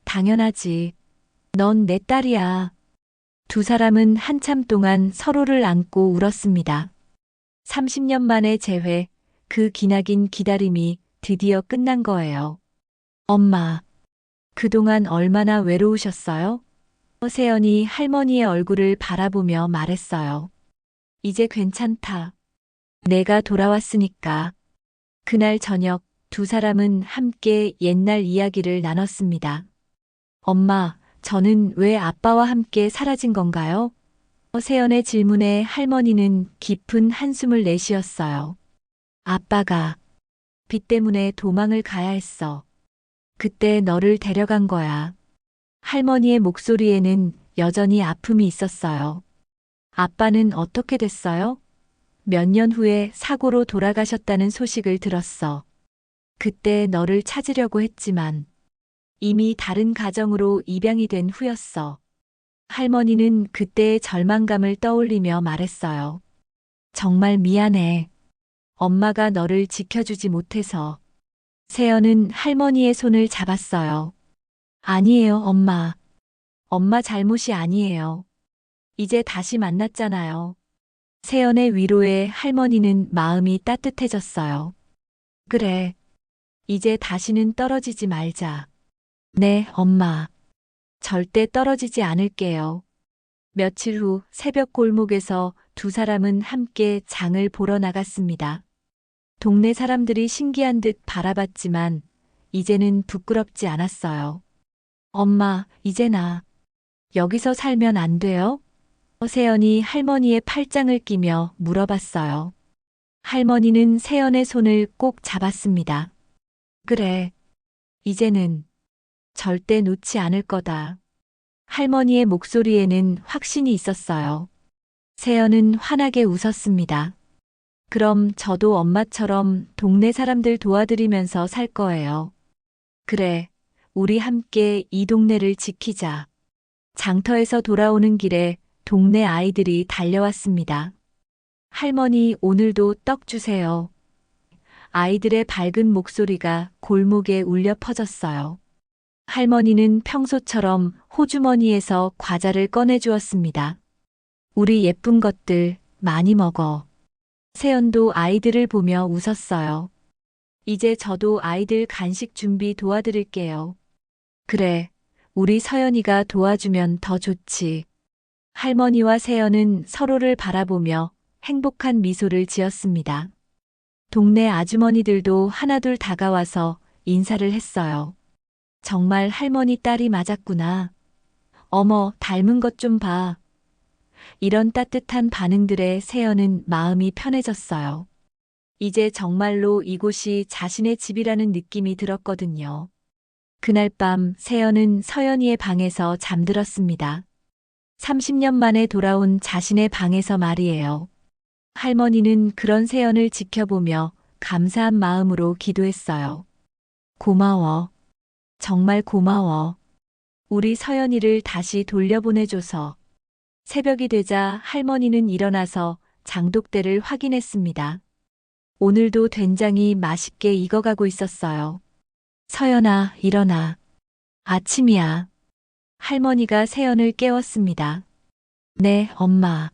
당연하지. 넌 내 딸이야. 두 사람은 한참 동안 서로를 안고 울었습니다. 30년 만의 재회, 그 기나긴 기다림이 드디어 끝난 거예요. 엄마, 그동안 얼마나 외로우셨어요? 세연이 할머니의 얼굴을 바라보며 말했어요. 이제 괜찮다. 내가 돌아왔으니까. 그날 저녁 두 사람은 함께 옛날 이야기를 나눴습니다. 엄마, 저는 왜 아빠와 함께 사라진 건가요? 세연의 질문에 할머니는 깊은 한숨을 내쉬었어요. 아빠가 빚 때문에 도망을 가야 했어. 그때 너를 데려간 거야. 할머니의 목소리에는 여전히 아픔이 있었어요. 아빠는 어떻게 됐어요? 몇 년 후에 사고로 돌아가셨다는 소식을 들었어. 그때 너를 찾으려고 했지만 이미 다른 가정으로 입양이 된 후였어. 할머니는 그때의 절망감을 떠올리며 말했어요. 정말 미안해. 엄마가 너를 지켜주지 못해서. 세연은 할머니의 손을 잡았어요. 아니에요, 엄마. 엄마 잘못이 아니에요. 이제 다시 만났잖아요. 세연의 위로에 할머니는 마음이 따뜻해졌어요. 그래. 이제 다시는 떨어지지 말자. 네, 엄마. 절대 떨어지지 않을게요. 며칠 후 새벽 골목에서 두 사람은 함께 장을 보러 나갔습니다. 동네 사람들이 신기한 듯 바라봤지만 이제는 부끄럽지 않았어요. 엄마, 이제 나 여기서 살면 안 돼요? 세연이 할머니의 팔짱을 끼며 물어봤어요. 할머니는 세연의 손을 꼭 잡았습니다. 그래. 이제는 절대 놓지 않을 거다. 할머니의 목소리에는 확신이 있었어요. 세연은 환하게 웃었습니다. 그럼 저도 엄마처럼 동네 사람들 도와드리면서 살 거예요. 그래, 우리 함께 이 동네를 지키자. 장터에서 돌아오는 길에 동네 아이들이 달려왔습니다. 할머니, 오늘도 떡 주세요. 아이들의 밝은 목소리가 골목에 울려 퍼졌어요. 할머니는 평소처럼 호주머니에서 과자를 꺼내 주었습니다. 우리 예쁜 것들 많이 먹어. 세연도 아이들을 보며 웃었어요. 이제 저도 아이들 간식 준비 도와드릴게요. 그래, 우리 서연이가 도와주면 더 좋지. 할머니와 세연은 서로를 바라보며 행복한 미소를 지었습니다. 동네 아주머니들도 하나둘 다가와서 인사를 했어요. 정말 할머니 딸이 맞았구나. 어머, 닮은 것 좀 봐. 이런 따뜻한 반응들에 세연은 마음이 편해졌어요. 이제 정말로 이곳이 자신의 집이라는 느낌이 들었거든요. 그날 밤 세연은 서연이의 방에서 잠들었습니다. 30년 만에 돌아온 자신의 방에서 말이에요. 할머니는 그런 세연을 지켜보며 감사한 마음으로 기도했어요. 고마워. 정말 고마워. 우리 서연이를 다시 돌려보내줘서. 새벽이 되자 할머니는 일어나서 장독대를 확인했습니다. 오늘도 된장이 맛있게 익어가고 있었어요. 서연아, 일어나. 아침이야. 할머니가 세연을 깨웠습니다. 네, 엄마.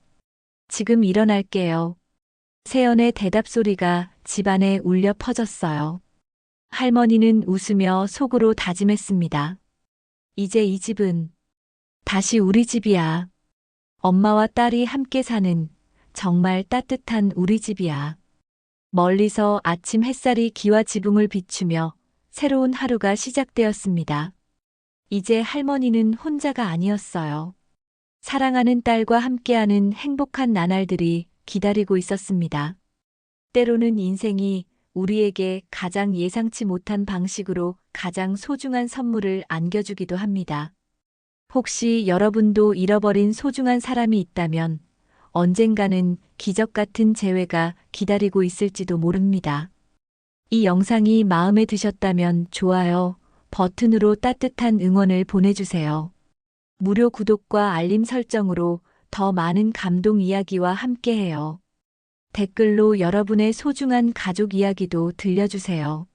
지금 일어날게요. 세연의 대답 소리가 집안에 울려 퍼졌어요. 할머니는 웃으며 속으로 다짐했습니다. 이제 이 집은 다시 우리 집이야. 엄마와 딸이 함께 사는 정말 따뜻한 우리 집이야. 멀리서 아침 햇살이 기와 지붕을 비추며 새로운 하루가 시작되었습니다. 이제 할머니는 혼자가 아니었어요. 사랑하는 딸과 함께하는 행복한 나날들이 기다리고 있었습니다. 때로는 인생이 우리에게 가장 예상치 못한 방식으로 가장 소중한 선물을 안겨주기도 합니다. 혹시 여러분도 잃어버린 소중한 사람이 있다면 언젠가는 기적 같은 재회가 기다리고 있을지도 모릅니다. 이 영상이 마음에 드셨다면 좋아요 버튼으로 따뜻한 응원을 보내주세요. 무료 구독과 알림 설정으로 더 많은 감동 이야기와 함께해요. 댓글로 여러분의 소중한 가족 이야기도 들려주세요.